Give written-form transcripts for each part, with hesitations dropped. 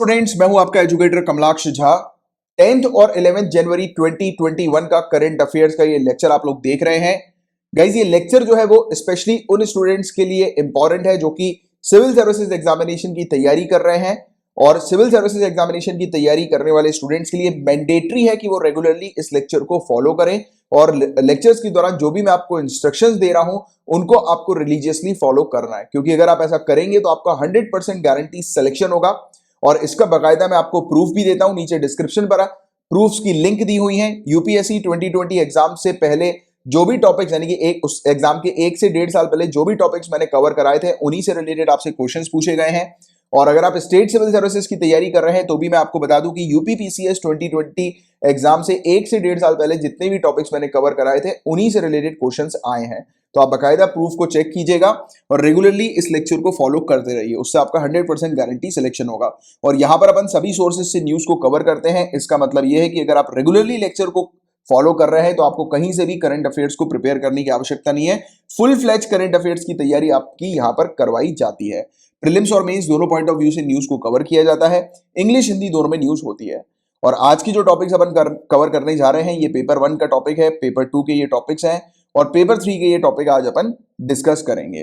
Students, मैं हूं आपका एजुकेटर कमलाक्ष झा। 10th और 11th जनवरी 2021 का करंट अफेयर्स का ये लेक्चर आप लोग देख रहे हैं। गाइज, ये लेक्चर जो है वो स्पेशली उन स्टूडेंट्स के लिए इंपॉर्टेंट है जो कि सिविल सर्विसेज एग्जामिनेशन की तैयारी कर रहे हैं। और सिविल सर्विसेज एग्जामिनेशन की तैयारी करने वाले स्टूडेंट्स के लिए मैंडेटरी है कि वो रेगुलरली इस लेक्चर को फॉलो करें और लेक्चर्स के दौरान जो भी मैं आपको इंस्ट्रक्शंस दे रहा हूं उनको आपको रिलीजियसली फॉलो करना है, क्योंकि अगर आप ऐसा करेंगे तो आपका 100% गारंटी सिलेक्शन होगा। और इसका बकायदा मैं आपको प्रूफ भी देता हूं, नीचे डिस्क्रिप्शन पर प्रूफ्स की लिंक दी हुई है। यूपीएससी 2020 एग्जाम से पहले जो भी टॉपिक्स यानी कि एक उस एग्जाम के 1 से 1.5 साल पहले जो भी टॉपिक्स मैंने कवर कराए थे उन्हीं से रिलेटेड आपसे क्वेश्चंस पूछे गए हैं। और अगर आप स्टेट सिविल सर्विसेज की तैयारी कर रहे हैं तो भी मैं आपको बता दूं कि यूपीपीसीएस 2020 एग्जाम से 1 से 1.5 साल पहले जितने भी टॉपिक्स मैंने कवर कराए थे उन्हीं से रिलेटेड क्वेश्चंस आए हैं। तो आप बकायदा प्रूफ को चेक कीजिएगा और रेगुलरली इस लेक्चर को फॉलो करते रहिए, उससे आपका 100% गारंटी सिलेक्शन होगा। और यहां पर अपन सभी सोर्सेज से न्यूज को कवर करते हैं। इसका मतलब यह है कि अगर आप रेगुलरली लेक्चर को फॉलो कर रहे हैं तो आपको कहीं से भी करंट अफेयर्स को प्रिपेयर करने की आवश्यकता नहीं है। फुल फ्लैज करंट अफेयर्स की तैयारी आपकी यहां पर करवाई जाती है। प्रीलिम्स और मेंस दोनों पॉइंट ऑफ व्यू से न्यूज को कवर किया जाता है। इंग्लिश हिंदी दोनों में न्यूज होती है। और आज की जो टॉपिक्स अपन कवर करने जा रहे हैं ये पेपर 1 का टॉपिक है, पेपर 2 के ये टॉपिक्स हैं और पेपर 3 के ये टॉपिक आज अपन डिस्कस करेंगे।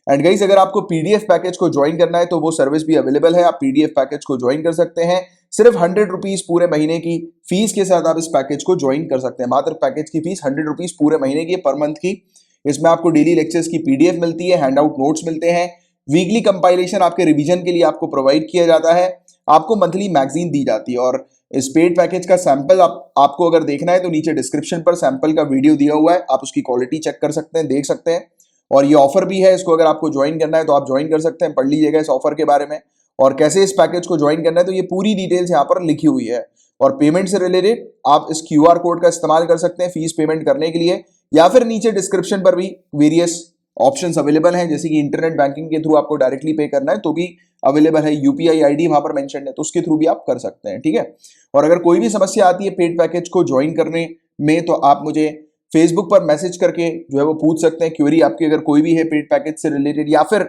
एंड गाइस, अगर आपको पीडीएफ पैकेज को ज्वाइन करना है तो वो सर्विस भी अवेलेबल है। आप पीडीएफ पैकेज को ज्वाइन कर सकते हैं। सिर्फ 100 रुपीज पूरे महीने की फीस के साथ आप इस पैकेज को ज्वाइन कर सकते हैं। मात्र पैकेज की फीस 100 रुपीज पूरे महीने की, पर मंथ की। इसमें आपको डेली लेक्चर्स की पीडीएफ मिलती है, हैंड आउट नोट्स मिलते हैं, वीकली कंपाइलेशन आपके रिवीजन के लिए आपको प्रोवाइड किया जाता है, आपको मंथली मैगजीन दी जाती है। और इस पेड पैकेज का सैंपल आपको अगर देखना है तो नीचे डिस्क्रिप्शन पर सैंपल का वीडियो दिया हुआ है, आप उसकी क्वालिटी चेक कर सकते हैं, देख सकते हैं। और ये ऑफर भी है, इसको अगर आपको ज्वाइन करना है तो आप ज्वाइन कर सकते हैं। पढ़ लीजिएगा इस ऑफर के बारे में और कैसे इस पैकेज को ज्वाइन करना है, तो ये पूरी डिटेल्स यहाँ पर लिखी हुई है। और पेमेंट से रिलेटेड आप इस क्यूआर कोड का इस्तेमाल कर सकते हैं फीस पेमेंट करने के लिए, या फिर नीचे डिस्क्रिप्शन पर भी वेरियस ऑप्शंस अवेलेबल हैं, जैसे कि इंटरनेट बैंकिंग के थ्रू आपको डायरेक्टली पे करना है तो भी अवेलेबल है। यूपीआई आईडी वहां पर मेंशन है तो उसके थ्रू भी आप कर सकते हैं, ठीक है। और अगर कोई भी समस्या आती है पेड पैकेज को ज्वाइन करने में तो आप मुझे फेसबुक पर मैसेज करके जो है वो पूछ सकते हैं। क्वेरी आपकी अगर कोई भी है पेड पैकेज से रिलेटेड या फिर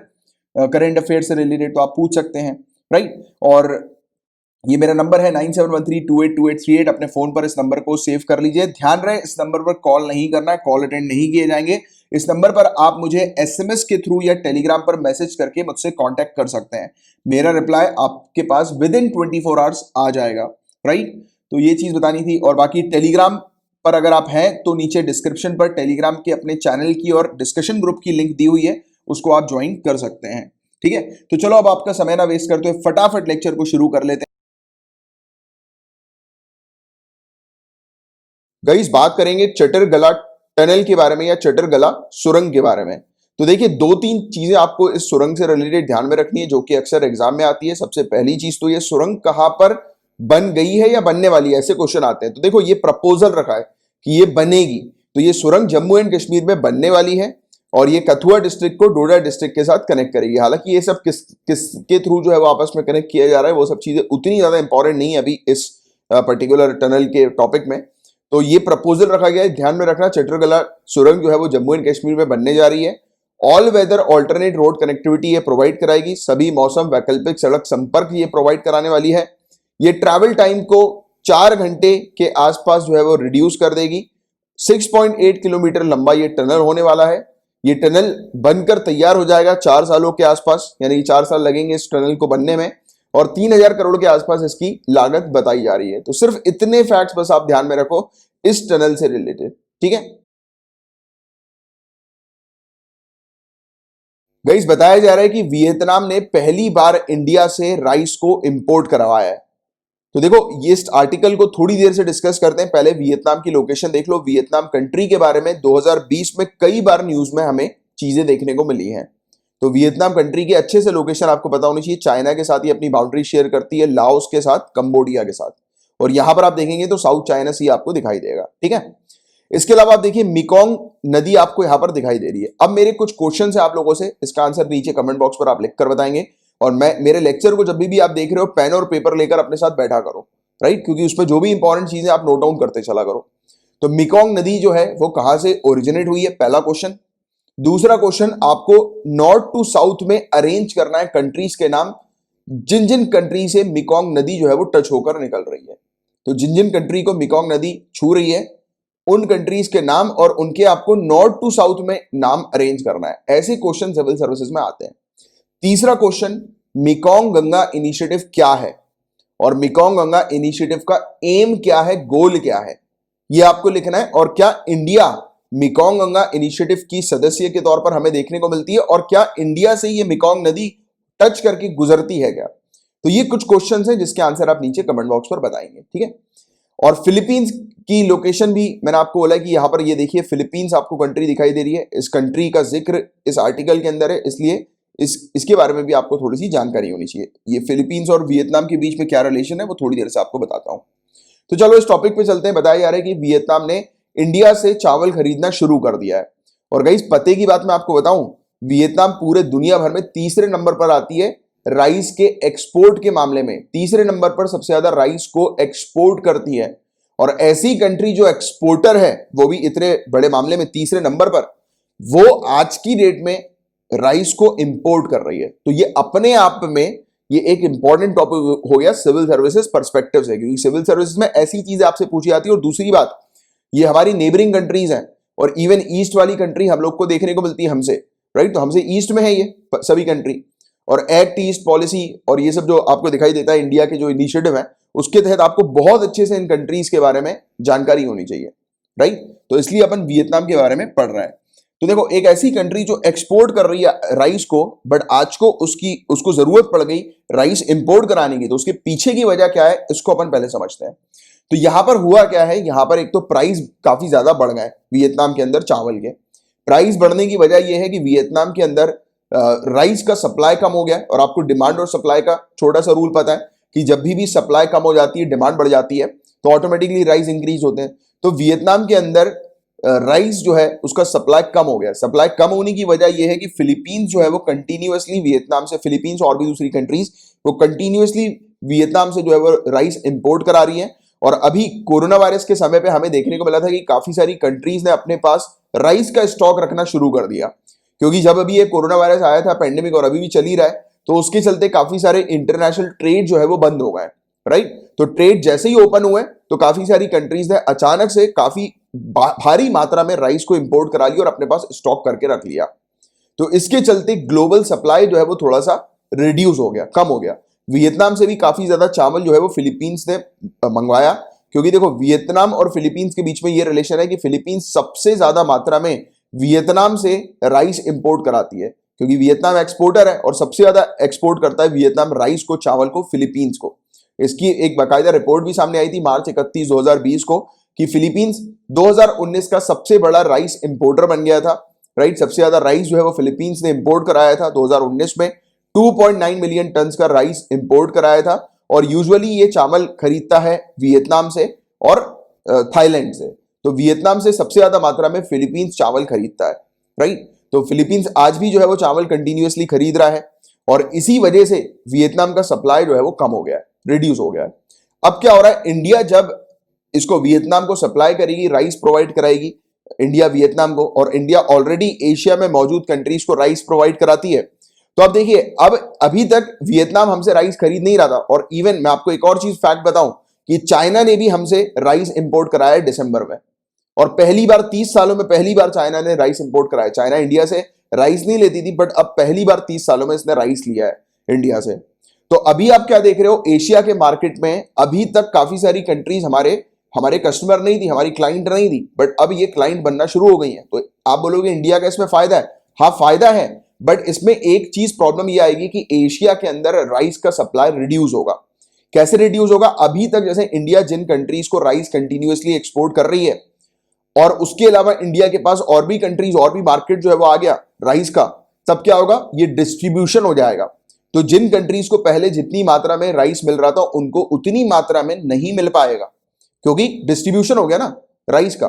करंट अफेयर से रिलेटेड तो आप पूछ सकते हैं, राइट। और ये मेरा नंबर है 9713282838। अपने फोन पर इस नंबर को सेव कर लीजिए। ध्यान रहे इस नंबर पर कॉल नहीं करना है, कॉल अटेंड नहीं किए जाएंगे। इस नंबर पर आप मुझे एसएमएस के थ्रू या टेलीग्राम पर मैसेज करके मुझसे कांटेक्ट कर सकते हैं। मेरा रिप्लाई आपके पास विद इन 24 आवर्स आ जाएगा, राइट। तो ये चीज बतानी थी। और बाकी टेलीग्राम पर अगर आप हैं तो नीचे डिस्क्रिप्शन पर टेलीग्राम के अपने चैनल की और डिस्कशन ग्रुप की लिंक दी हुई है, उसको आप ज्वाइन कर सकते हैं, ठीक है। तो चलो अब आपका समय ना वेस्ट करते हुए फटाफट लेक्चर को शुरू कर लेते हैं। गाइस, बात करेंगे चटरगला टनल के बारे में या चटरगला सुरंग के बारे में। तो देखिए, 2-3 चीजें आपको इस सुरंग से रिलेटेड ध्यान में रखनी है जो कि अक्सर एग्जाम में आती है। सबसे पहली चीज तो ये सुरंग कहां पर बन गई है या बनने वाली है, ऐसे क्वेश्चन आते हैं। तो देखो, ये प्रपोजल रखा है कि ये बनेगी, तो ये सुरंग जम्मू एंड कश्मीर में बनने वाली है और ये कठुआ डिस्ट्रिक्ट को डोडा डिस्ट्रिक्ट के साथ कनेक्ट करेगी। हालांकि ये सब किसके थ्रू जो है वो आपस में कनेक्ट किया जा रहा है, वो सब चीजें उतनी ज्यादा इंपॉर्टेंट नहीं है अभी इस पर्टिकुलर टनल के टॉपिक में। तो ये प्रपोजल रखा गया है, ध्यान में रखना। चटरगला सुरंग जो है वो जम्मू एंड कश्मीर में बनने जा रही है। All weather alternate road connectivity ये प्रोवाइड कराएगी। सभी मौसम वैकल्पिक सड़क संपर्क ये प्रोवाइड कराने वाली है। ये ट्रैवल टाइम को 4 घंटे के आसपास जो है वो रिड्यूस कर देगी। 6.8 किलोमीटर लंबा ये टनल होने वाला है। ये टनल बनकर तैयार हो जाएगा 4 सालों के आसपास, यानी 4 साल लगेंगे इस टनल को बनने में और 3000 करोड़ के आसपास इसकी लागत बताई जा रही है। तो सिर्फ इतने फैक्ट्स बस आप ध्यान में रखो इस टनल से रिलेटेड, ठीक है। गाइस, बताया जा रहा है कि वियतनाम ने पहली बार इंडिया से राइस को इंपोर्ट करवाया है। तो देखो, ये इस आर्टिकल को थोड़ी देर से डिस्कस करते हैं। पहले वियतनाम की लोकेशन देख लो। वियतनाम कंट्री के बारे में 2020 में कई बार न्यूज में हमें चीजें देखने को मिली हैं। तो वियतनाम कंट्री की अच्छे से लोकेशन आपको पता होनी चाहिए। चाइना के साथ ही अपनी बाउंड्री शेयर करती है, लाओस के साथ, कंबोडिया के साथ। और यहां पर आप देखेंगे तो साउथ चाइना सी आपको दिखाई देगा, ठीक है। इसके अलावा आप देखिए मेकोंग नदी आपको यहां पर दिखाई दे रही है। अब मेरे कुछ क्वेश्चन है आप लोगों से, इसका आंसर नीचे कमेंट बॉक्स पर आप लिखकर बताएंगे। और मेरे लेक्चर को जब भी आप देख रहे हो पेन और पेपर लेकर अपने साथ बैठा करो, राइट, क्योंकि उसमें जो भी इंपॉर्टेंट चीजें आप नोट डाउन करते चला करो। तो मेकोंग नदी जो है वो कहां से ओरिजिनेट हुई है, पहला क्वेश्चन। दूसरा क्वेश्चन, आपको नॉर्थ टू साउथ में अरेंज करना है कंट्रीज के नाम जिन जिन कंट्री से मिकोंग नदी जो है वो टच होकर निकल रही है। तो जिन जिन कंट्री को मिकोंग नदी छू रही है उन कंट्रीज के नाम और उनके आपको नॉर्थ टू साउथ में नाम अरेंज करना है। ऐसे क्वेश्चन सिविल सर्विसेज में आते हैं। तीसरा क्वेश्चन, मिकोंग गंगा इनिशिएटिव क्या है और मिकोंग गंगा इनिशिएटिव का एम क्या है, गोल क्या है, ये आपको लिखना है। और क्या इंडिया मिकोंग गंगा इनिशिएटिव की सदस्य के तौर पर हमें देखने को मिलती है और क्या इंडिया से ये मिकोंग नदी टच करके गुजरती है क्या। तो ये कुछ क्वेश्चंस हैं जिसके आंसर आप नीचे कमेंट बॉक्स पर बताएंगे, ठीक है। और फिलीपींस की लोकेशन भी मैंने आपको बोला कि यहां पर ये देखिए फिलीपींस आपको कंट्री दिखाई दे रही है। इस कंट्री का जिक्र इस आर्टिकल के अंदर है, इसलिए इसके बारे में भी आपको थोड़ी सी जानकारी होनी चाहिए। ये फिलीपींस और वियतनाम के बीच में क्या रिलेशन है वो थोड़ी देर से आपको बताता हूं। तो चलो इस टॉपिक पे चलते हैं। बताया जा रहा है कि वियतनाम ने इंडिया से चावल खरीदना शुरू कर दिया है। और गाइस पते की बात मैं आपको बताऊं, वियतनाम पूरे दुनिया भर में तीसरे नंबर पर आती है राइस के एक्सपोर्ट के मामले में। तीसरे नंबर पर सबसे ज्यादा राइस को एक्सपोर्ट करती है। और ऐसी कंट्री जो एक्सपोर्टर है वो भी इतने बड़े मामले में तीसरे नंबर पर, वो आज की डेट में राइस को इंपोर्ट कर रही है। तो ये अपने आप में ये एक इंपॉर्टेंट टॉपिक हो गया सिविल सर्विसेज पर्सपेक्टिव से, क्योंकि सिविल सर्विसेज में ऐसी चीजें आपसे पूछी जाती है। और दूसरी बात, ये हमारी नेबरिंग कंट्रीज हैं और इवन ईस्ट वाली कंट्री हम लोग को देखने को मिलती है हमसे, राइट। तो हमसे ईस्ट में है ये सभी कंट्री। और एक्ट ईस्ट पॉलिसी और ये सब जो आपको दिखाई देता है इंडिया के जो इनिशिएटिव है, उसके तहत आपको बहुत अच्छे से इन कंट्रीज के बारे में जानकारी होनी चाहिए, राइट। तो इसलिए अपन वियतनाम के बारे में पढ़ रहे हैं। तो देखो एक ऐसी कंट्री जो एक्सपोर्ट कर रही है राइस को, बट आज को उसको जरूरत पड़ गई राइस इंपोर्ट कराने की। तो उसके पीछे की वजह क्या है इसको अपन पहले समझते हैं। तो यहां पर हुआ क्या है, यहां पर एक तो प्राइस काफी ज्यादा बढ़ गए वियतनाम के अंदर चावल के। प्राइस बढ़ने की वजह यह है कि वियतनाम के अंदर राइस का सप्लाई कम हो गया। और आपको डिमांड और सप्लाई का छोटा सा रूल पता है कि जब भी सप्लाई कम हो जाती है डिमांड बढ़ जाती है, तो ऑटोमेटिकली राइस इंक्रीज होते हैं। तो वियतनाम के अंदर राइस जो है उसका सप्लाई कम हो गया। सप्लाई कम होने की वजह यह है कि फिलीपींस जो है वो कंटिन्यूअसली वियतनाम से, फिलीपींस और भी दूसरी कंट्रीज वो कंटिन्यूअसली वियतनाम से जो है वो राइस इंपोर्ट करा रही है। और अभी कोरोना वायरस के समय पे हमें देखने को मिला था कि काफी सारी कंट्रीज ने अपने पास राइस का स्टॉक रखना शुरू कर दिया, क्योंकि जब अभी ये कोरोना वायरस आया था पेंडेमिक और अभी भी चल ही रहा है, तो उसके चलते काफी सारे इंटरनेशनल ट्रेड जो है वो बंद हो गए, राइट। तो ट्रेड जैसे ही ओपन हुए तो काफी सारी कंट्रीज ने अचानक से काफी भारी मात्रा में राइस को इंपोर्ट करा लिया और अपने पास स्टॉक करके रख लिया। तो इसके चलते ग्लोबल सप्लाई जो है वो थोड़ा सा रिड्यूस हो गया, कम हो गया। वियतनाम से भी काफी ज्यादा चावल जो है वो फिलीपींस ने मंगवाया, क्योंकि देखो वियतनाम और फिलीपींस के बीच में ये रिलेशन है कि फिलीपींस सबसे ज्यादा मात्रा में वियतनाम से राइस इंपोर्ट कराती है, क्योंकि वियतनाम एक्सपोर्टर है और सबसे ज्यादा एक्सपोर्ट करता है वियतनाम राइस को, चावल को, फिलीपींस को। इसकी एक बाकायदा रिपोर्ट भी सामने आई थी मार्च 31, 2020 को कि फिलीपींस 2019 का सबसे बड़ा राइस इंपोर्टर बन गया था, राइट। सबसे ज्यादा राइस जो है वो फिलीपींस ने इंपोर्ट कराया था 2019 में। 2.9 मिलियन टन का राइस इंपोर्ट कराया था। और यूजुअली ये चावल खरीदता है वियतनाम से और थाईलैंड से। तो वियतनाम से सबसे ज्यादा मात्रा में फिलीपींस चावल खरीदता है, राइट। तो फिलीपींस आज भी जो है वो चावल कंटिन्यूअसली खरीद रहा है और इसी वजह से वियतनाम का सप्लाई जो है वो कम हो गया है, रिड्यूस हो गया है। अब क्या हो रहा है, इंडिया जब इसको वियतनाम को सप्लाई करेगी, राइस प्रोवाइड कराएगी इंडिया वियतनाम को, और इंडिया ऑलरेडी एशिया में मौजूद कंट्रीज को राइस प्रोवाइड कराती है। तो अब देखिए, अब अभी तक वियतनाम हमसे राइस खरीद नहीं रहा था। और इवन मैं आपको एक और चीज फैक्ट बताऊं कि चाइना ने भी हमसे राइस इंपोर्ट कराया दिसंबर में। और पहली बार 30 सालों में पहली बार चाइना ने राइस इंपोर्ट कराया। चाइना इंडिया से राइस नहीं लेती थी, बट अब पहली बार 30 सालों में इसने राइस लिया है इंडिया से। तो अभी आप क्या देख रहे हो, एशिया के मार्केट में अभी तक काफी सारी कंट्रीज हमारे कस्टमर नहीं थी, हमारी क्लाइंट नहीं थी, बट अब ये क्लाइंट बनना शुरू हो गई है। तो आप बोलोगे इंडिया का इसमें फायदा है, हाँ फायदा है, बट इसमें एक चीज प्रॉब्लम ये आएगी कि एशिया के अंदर राइस का सप्लाई रिड्यूस होगा। कैसे रिड्यूस होगा, अभी तक जैसे इंडिया जिन कंट्रीज को राइस कंटिन्यूअसली एक्सपोर्ट कर रही है और उसके अलावा इंडिया के पास और भी कंट्रीज और भी मार्केट जो है वो आ गया राइस का, तब क्या होगा, ये डिस्ट्रीब्यूशन हो जाएगा। तो जिन कंट्रीज को पहले जितनी मात्रा में राइस मिल रहा था उनको उतनी मात्रा में नहीं मिल पाएगा, क्योंकि डिस्ट्रीब्यूशन हो गया ना राइस का।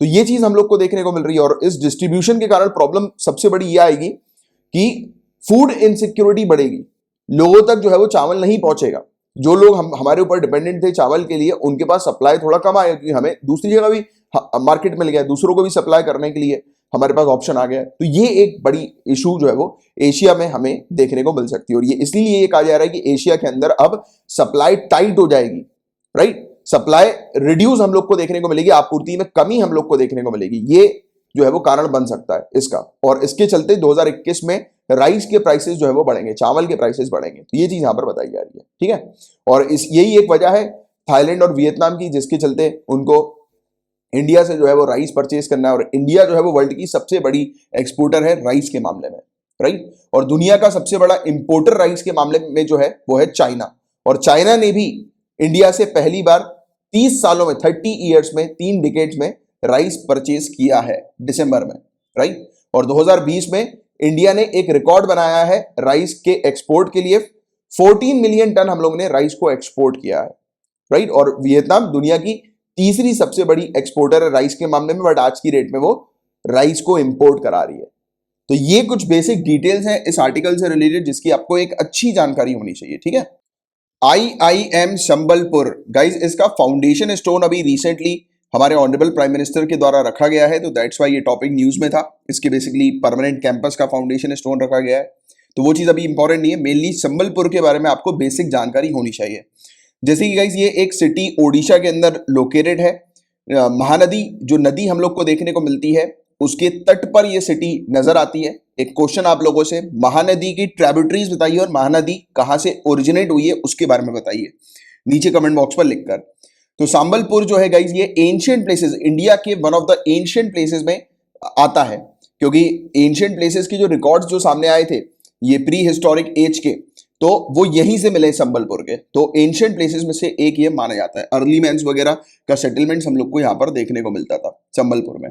तो ये चीज हम लोग को देखने को मिल रही है। और इस डिस्ट्रीब्यूशन के कारण प्रॉब्लम सबसे बड़ी ये आएगी कि फूड इनसिक्योरिटी बढ़ेगी, लोगों तक जो है वो चावल नहीं पहुंचेगा। जो लोग हमारे ऊपर डिपेंडेंट थे चावल के लिए, उनके पास सप्लाई थोड़ा कम आएगा, क्योंकि हमें दूसरी जगह भी मार्केट मिल गया, दूसरों को भी सप्लाई करने के लिए हमारे पास ऑप्शन आ गया है। तो ये एक बड़ी इशू जो है वो एशिया में हमें देखने को मिल सकती है, और ये इसलिए ये कहा जा रहा है कि एशिया के अंदर अब सप्लाई टाइट हो जाएगी, राइट। सप्लाई रिड्यूस हम लोग को देखने को मिलेगी, आपूर्ति में कमी हम लोग को देखने को मिलेगी, ये जो है वो कारण बन सकता है इसका। और इसके चलते 2021 में राइस के प्राइसेस जो है वो बढ़ेंगे, चावल के प्राइसेस बढ़ेंगे, तो ये चीज यहां पर बताई जा रही है, ठीक है। और इस यही एक वजह है थाईलैंड और वियतनाम की, जिसके चलते उनको इंडिया से जो है वो राइस परचेज करना है, और इंडिया जो है वो वर्ल्ड की सबसे बड़ी एक्सपोर्टर है राइस के मामले में, राइट। और दुनिया का सबसे बड़ा इंपोर्टर राइस के मामले में जो है वो है चाइना, और चाइना ने भी इंडिया से पहली बार 30 सालों में, 30 ईयर्स में, 3 डिकेड्स में राइस परचेज किया है दिसंबर में, राइट। और 2020 में इंडिया ने एक रिकॉर्ड बनाया है राइस के एक्सपोर्ट के लिए, 14 मिलियन टन हम लोग ने राइस को एक्सपोर्ट किया है, राइट। और वियतनाम दुनिया की तीसरी सबसे बड़ी एक्सपोर्टर है राइस के मामले में, बट आज की रेट में वो राइस को इंपोर्ट करा रही है। तो ये कुछ बेसिक डिटेल्स हैं इस आर्टिकल से रिलेटेड, जिसकी आपको एक अच्छी जानकारी होनी चाहिए, ठीक है। IIM संबलपुर, गाइज इसका फाउंडेशन स्टोन अभी रिसेंटली हमारे ऑनरेबल प्राइम मिनिस्टर के द्वारा रखा गया है, तो दैट्स वाई ये टॉपिक न्यूज में था। इसके बेसिकली परमानेंट कैंपस का फाउंडेशन स्टोन रखा गया है, तो वो चीज अभी इंपॉर्टेंट नहीं है। मेनली संबलपुर के बारे में आपको बेसिक जानकारी होनी चाहिए। जैसे कि गाइज ये एक सिटी ओडिशा के अंदर लोकेटेड है। महानदी जो नदी हम लोग को देखने को मिलती है, उसके तट पर ये सिटी नजर आती है। एक क्वेश्चन आप लोगों से, महानदी की ट्रिब्यूटरीज बताइए और महानदी कहां से ओरिजिनेट हुई है उसके बारे में बताइए नीचे कमेंट बॉक्स पर लिखकर। तो संबलपुर जो है गाइज ये एंशिएंट प्लेसेस, इंडिया के one of the ancient places में आता है, क्योंकि एंशिएंट प्लेसेस की जो रिकॉर्ड्स जो सामने आए थे ये प्री हिस्टोरिक एज के, तो वो यहीं से मिले संबलपुर के। तो एंशिएंट प्लेसेस में से एक ये माना जाता है। अर्ली मैंस वगैरह का सेटलमेंट्स हम लोग को यहाँ पर देखने को मिलता था संबलपुर में।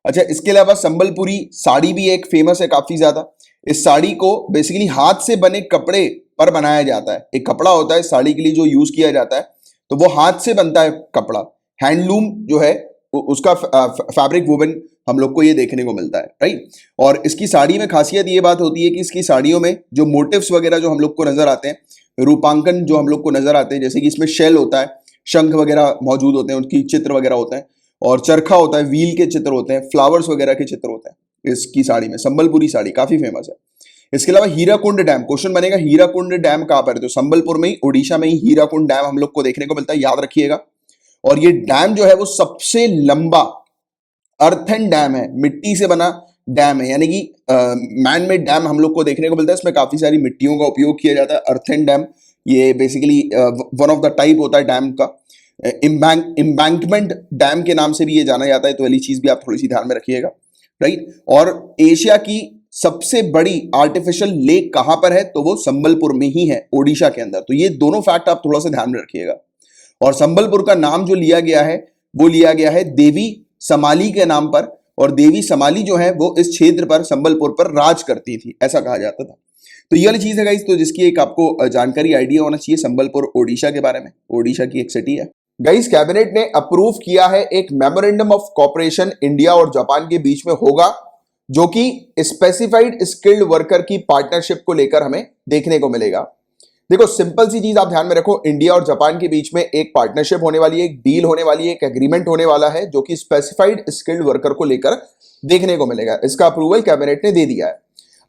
अच्छा, इसके अलावा संबलपुरी साड़ी भी एक फेमस है काफी ज्यादा। इस साड़ी को बेसिकली हाथ से बने कपड़े पर बनाया जाता है। एक कपड़ा होता है साड़ी के लिए जो यूज किया जाता है, तो वो हाथ से बनता है कपड़ा, हैंडलूम जो है उसका फैब्रिक वुवन हम लोग को ये देखने को मिलता है, राइट। और इसकी साड़ी में खासियत ये बात होती है कि इसकी साड़ियों में जो मोटिव्स वगैरह जो हम लोग को नजर आते हैं, रूपांकन जो हम लोग को नजर आते हैं, जैसे कि इसमें शेल होता है, शंख वगैरह मौजूद होते हैं, उनकी चित्र वगैरह होते हैं, और चरखा होता है, व्हील के चित्र होते हैं, फ्लावर्स वगैरह के चित्र होते हैं इसकी साड़ी में। संबलपुरी साड़ी काफी फेमस है। इसके अलावा हीराकुंड डैम, क्वेश्चन बनेगा हीराकुंड डैम कहां पर है, तो संबलपुर में ही, ओडिशा में ही हीराकुंड डैम हम लोग को देखने को मिलता है, याद रखिएगा। और ये डैम जो है वो सबसे लंबा अर्थन डैम है, मिट्टी से बना डैम है, यानी कि मैन मेड डैम हम लोग को देखने को मिलता है। इसमें काफी सारी मिट्टियों का उपयोग किया जाता है। अर्थन डैम ये basically one of the type होता है डैम का। इम्बैंकमेंट डैम के नाम से भी ये जाना जाता है, तो वाली चीज भी आप थोड़ी सी ध्यान में रखिएगा, राइट। और एशिया की सबसे बड़ी आर्टिफिशियल लेक कहां पर है, तो वो संबलपुर में ही है, ओडिशा के अंदर। तो ये दोनों फैक्ट आप थोड़ा सा ध्यान में रखिएगा। और संबलपुर का नाम जो लिया गया है वो लिया गया है देवी समाली के नाम पर, और देवी समाली जो है वो इस क्षेत्र पर, संबलपुर पर राज करती थी, ऐसा कहा जाता था। तो ये वाली चीज है गाइस, तो जिसकी एक आपको जानकारी, आइडिया होना चाहिए संबलपुर ओडिशा के बारे में। ओडिशा की एक सिटी है गाइस। कैबिनेट ने अप्रूव किया है एक मेमोरेंडम ऑफ कॉपरेशन इंडिया और जापान के बीच में होगा, जो कि स्पेसिफाइड स्किल्ड वर्कर की पार्टनरशिप को लेकर हमें देखने को मिलेगा। देखो सिंपल सी चीज आप ध्यान में रखो, इंडिया और जापान के बीच में एक पार्टनरशिप होने वाली है, एक डील होने वाली है, एक एग्रीमेंट होने वाला है, जो कि स्पेसिफाइड स्किल्ड वर्कर को लेकर देखने को मिलेगा। इसका अप्रूवल कैबिनेट ने दे दिया है।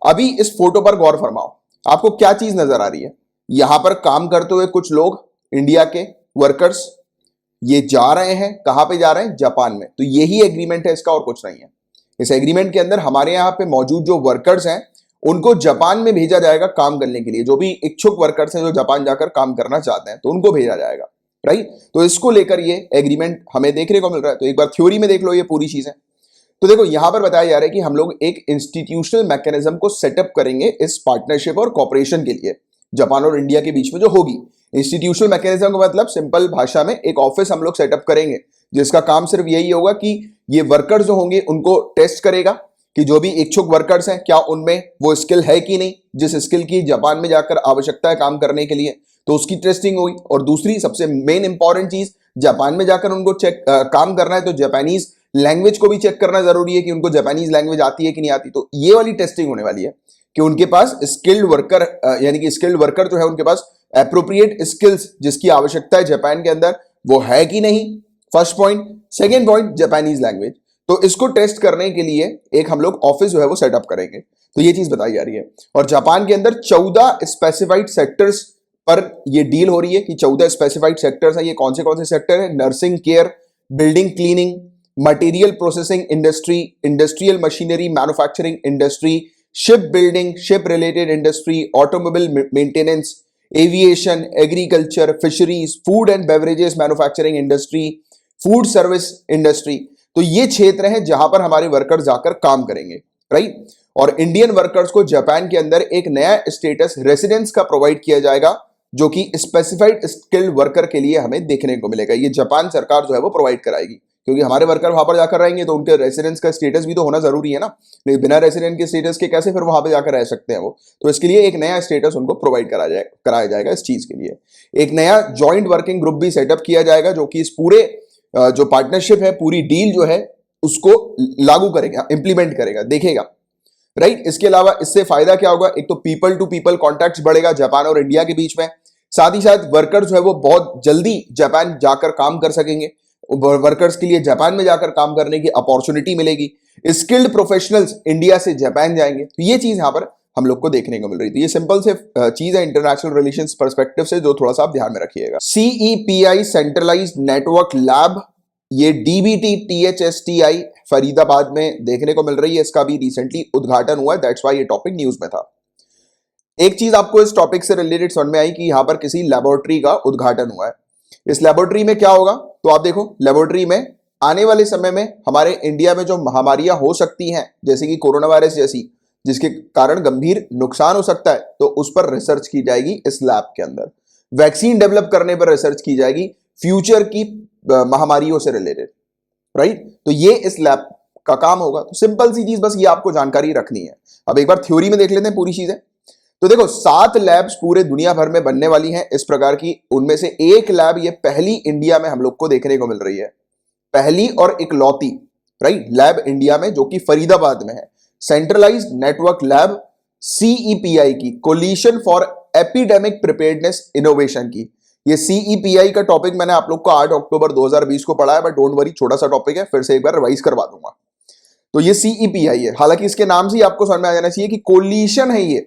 अभी इस फोटो पर गौर फरमाओ, आपको क्या चीज नजर आ रही है? यहां पर काम करते हुए कुछ लोग, इंडिया के वर्कर्स, ये जा रहे हैं, कहां पे जा रहे हैं? जापान में। तो यही एग्रीमेंट है इसका, और कुछ नहीं है। इस एग्रीमेंट के अंदर हमारे यहाँ पे मौजूद जो वर्कर्स हैं उनको जापान में भेजा जाएगा काम करने के लिए। जो भी इच्छुक वर्कर्स हैं जो जापान जाकर काम करना चाहते हैं, तो उनको भेजा जाएगा, राइट। तो इसको लेकर ये एग्रीमेंट हमें देखने को मिल रहा है। तो एक बार थ्योरी में देख लो ये पूरी चीजें। तो देखो यहां पर बताया जा रहा है कि हम लोग एक इंस्टीट्यूशनल मैकेनिज्म को सेटअप करेंगे इस पार्टनरशिप और कॉपरेशन के लिए, जापान और इंडिया के बीच में जो होगी। इंस्टीट्यूशनल मैकेनिज्म का मतलब सिंपल भाषा में एक ऑफिस हम लोग सेटअप करेंगे, जिसका काम सिर्फ यही होगा कि ये वर्कर्स जो होंगे उनको टेस्ट करेगा कि जो भी इच्छुक वर्कर्स हैं क्या उनमें वो स्किल है कि नहीं, जिस स्किल की जापान में जाकर आवश्यकता है काम करने के लिए, तो उसकी टेस्टिंग होगी। और दूसरी सबसे मेन इंपॉर्टेंट चीज, जापान में जाकर उनको काम करना है, तो जापानीज लैंग्वेज को भी चेक करना जरूरी है कि उनको जापानीज लैंग्वेज आती है कि नहीं आती। तो ये वाली टेस्टिंग होने वाली है कि उनके पास स्किल्ड वर्कर, यानी कि स्किल्ड वर्कर जो है उनके पास एप्रोप्रिएट स्किल्स जिसकी आवश्यकता है जापान के अंदर वो है कि नहीं, first point. Second point, Japanese language. तो इसको टेस्ट करने के लिए एक हम लोग ऑफिस जो है वो सेटअप करेंगे, तो ये चीज बताई जा रही है। और जापान के अंदर 14 स्पेसिफाइड सेक्टर्स पर ये डील हो रही है कि 14 स्पेसिफाइड सेक्टर्स हैं। ये कौन से सेक्टर है? Nursing care, building cleaning, material processing industry, industrial machinery manufacturing industry, ship building, ship related industry, automobile maintenance, aviation, agriculture, fisheries, food and beverages manufacturing industry, food service industry. तो ये क्षेत्र हैं जहां पर हमारे वर्कर्स जाकर काम करेंगे, राइट। और इंडियन वर्कर्स को जापान के अंदर एक नया स्टेटस रेसिडेंस का प्रोवाइड किया जाएगा, जो कि स्पेसिफाइड स्किल्ड वर्कर के लिए हमें देखने को मिलेगा। ये जापान सरकार जो है वो प्रोवाइड कराएगी, क्योंकि हमारे वर्कर वहां पर जाकर रहेंगे तो उनके रेसिडेंस का स्टेटस भी तो होना जरूरी है ना। लेकिन बिना रेसिडेंट के स्टेटस के कैसे फिर वहां पर जाकर रह सकते हैं वो? तो इसके लिए एक नया स्टेटस उनको प्रोवाइड कराया जाएगा। इस चीज के लिए एक नया ज्वाइंट वर्किंग ग्रुप भी सेटअप किया जाएगा, जो कि इस पूरे जो पार्टनरशिप है, पूरी डील जो है उसको लागू करेगा, इंप्लीमेंट करेगा, देखेगा, राइट। इसके अलावा इससे फायदा क्या होगा? एक तो पीपल टू पीपल कॉन्टैक्ट्स बढ़ेगा जापान और इंडिया के बीच में। साथ ही साथ वर्कर्स जो है वो बहुत जल्दी जापान जाकर काम कर सकेंगे। वर्कर्स के लिए जापान में जाकर काम करने की अपॉर्चुनिटी मिलेगी। स्किल्ड प्रोफेशनल्स इंडिया से जापान जाएंगे, तो ये चीज यहां पर हम लोग को देखने को मिल रही थी। ये सिंपल से चीज है इंटरनेशनल रिलेशंस पर्सपेक्टिव से, जो थोड़ा सा आप ध्यान में रखिएगा। CEPI सेंट्रलाइज्ड नेटवर्क लैब, ये DBT THSTI फरीदाबाद में देखने को मिल रही है। इसका भी रिसेंटली उद्घाटन हुआ है, दैट्स व्हाई ये टॉपिक न्यूज में था। एक चीज आपको इस टॉपिक से रिलेटेड समझ में आई कि यहां पर किसी लेबोरेटरी का उद्घाटन हुआ है। इस लेबोरेटरी में क्या होगा? तो आप देखो, लेबोरेटरी में आने वाले समय में हमारे इंडिया में जो महामारियां हो सकती हैं, जैसे कि कोरोना वायरस जैसी, जिसके कारण गंभीर नुकसान हो सकता है, तो उस पर रिसर्च की जाएगी इस लैब के अंदर। वैक्सीन डेवलप करने पर रिसर्च की जाएगी फ्यूचर की महामारियों से रिलेटेड, राइट। तो ये इस लैब का काम होगा। तो सिंपल सी चीज, बस ये आपको जानकारी रखनी है। अब एक बार थ्योरी में देख लेते हैं पूरी चीजें। तो देखो, 7 लैब्स पूरे दुनिया भर में बनने वाली हैं इस प्रकार की। उनमें से एक लैब ये पहली इंडिया में हम लोग को देखने को मिल रही है, पहली और इकलौती, राइट, लैब इंडिया में, जो कि फरीदाबाद में है। सेंट्रलाइज्ड नेटवर्क लैब CEPI की, coalition for epidemic preparedness innovation की। ये CEPI का टॉपिक मैंने आप लोग को 8 अक्टूबर 2020 को पढ़ा है, बट डोंट वरी, छोटा सा टॉपिक है, फिर से एक बार रिवाइज करवा दूंगा। तो ये CEPI है। हालांकि इसके नाम से ही आपको समझ में आ जाना चाहिए कि कोलिशन है ये,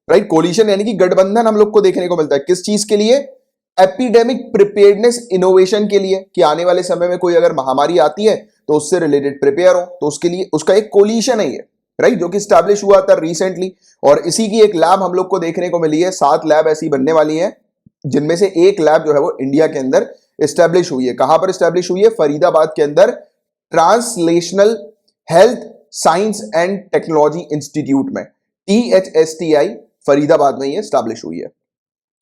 राइट। कोलिशन यानी कि गठबंधन हम लोग को देखने को मिलता है। किस चीज के लिए? एपिडेमिक प्रिपेयर्डनेस इनोवेशन के लिए, कि आने वाले समय में कोई अगर महामारी आती है तो उससे रिलेटेड प्रिपेयर हो, तो उसके लिए उसका एक कोलिशन है ये, राइट, जो कि स्टैब्लिश हुआ था रिसेंटली। और इसी की एक लैब हम लोग को देखने को मिली है। 7 लैब ऐसी बनने वाली है, जिनमें से एक लैब जो है वो इंडिया के अंदर एस्टैब्लिश हुई है। कहां पर एस्टैब्लिश हुई है? फरीदाबाद के अंदर translational health science and technology institute में, THSTI फरीदाबाद में ये एस्टैब्लिश हुई है,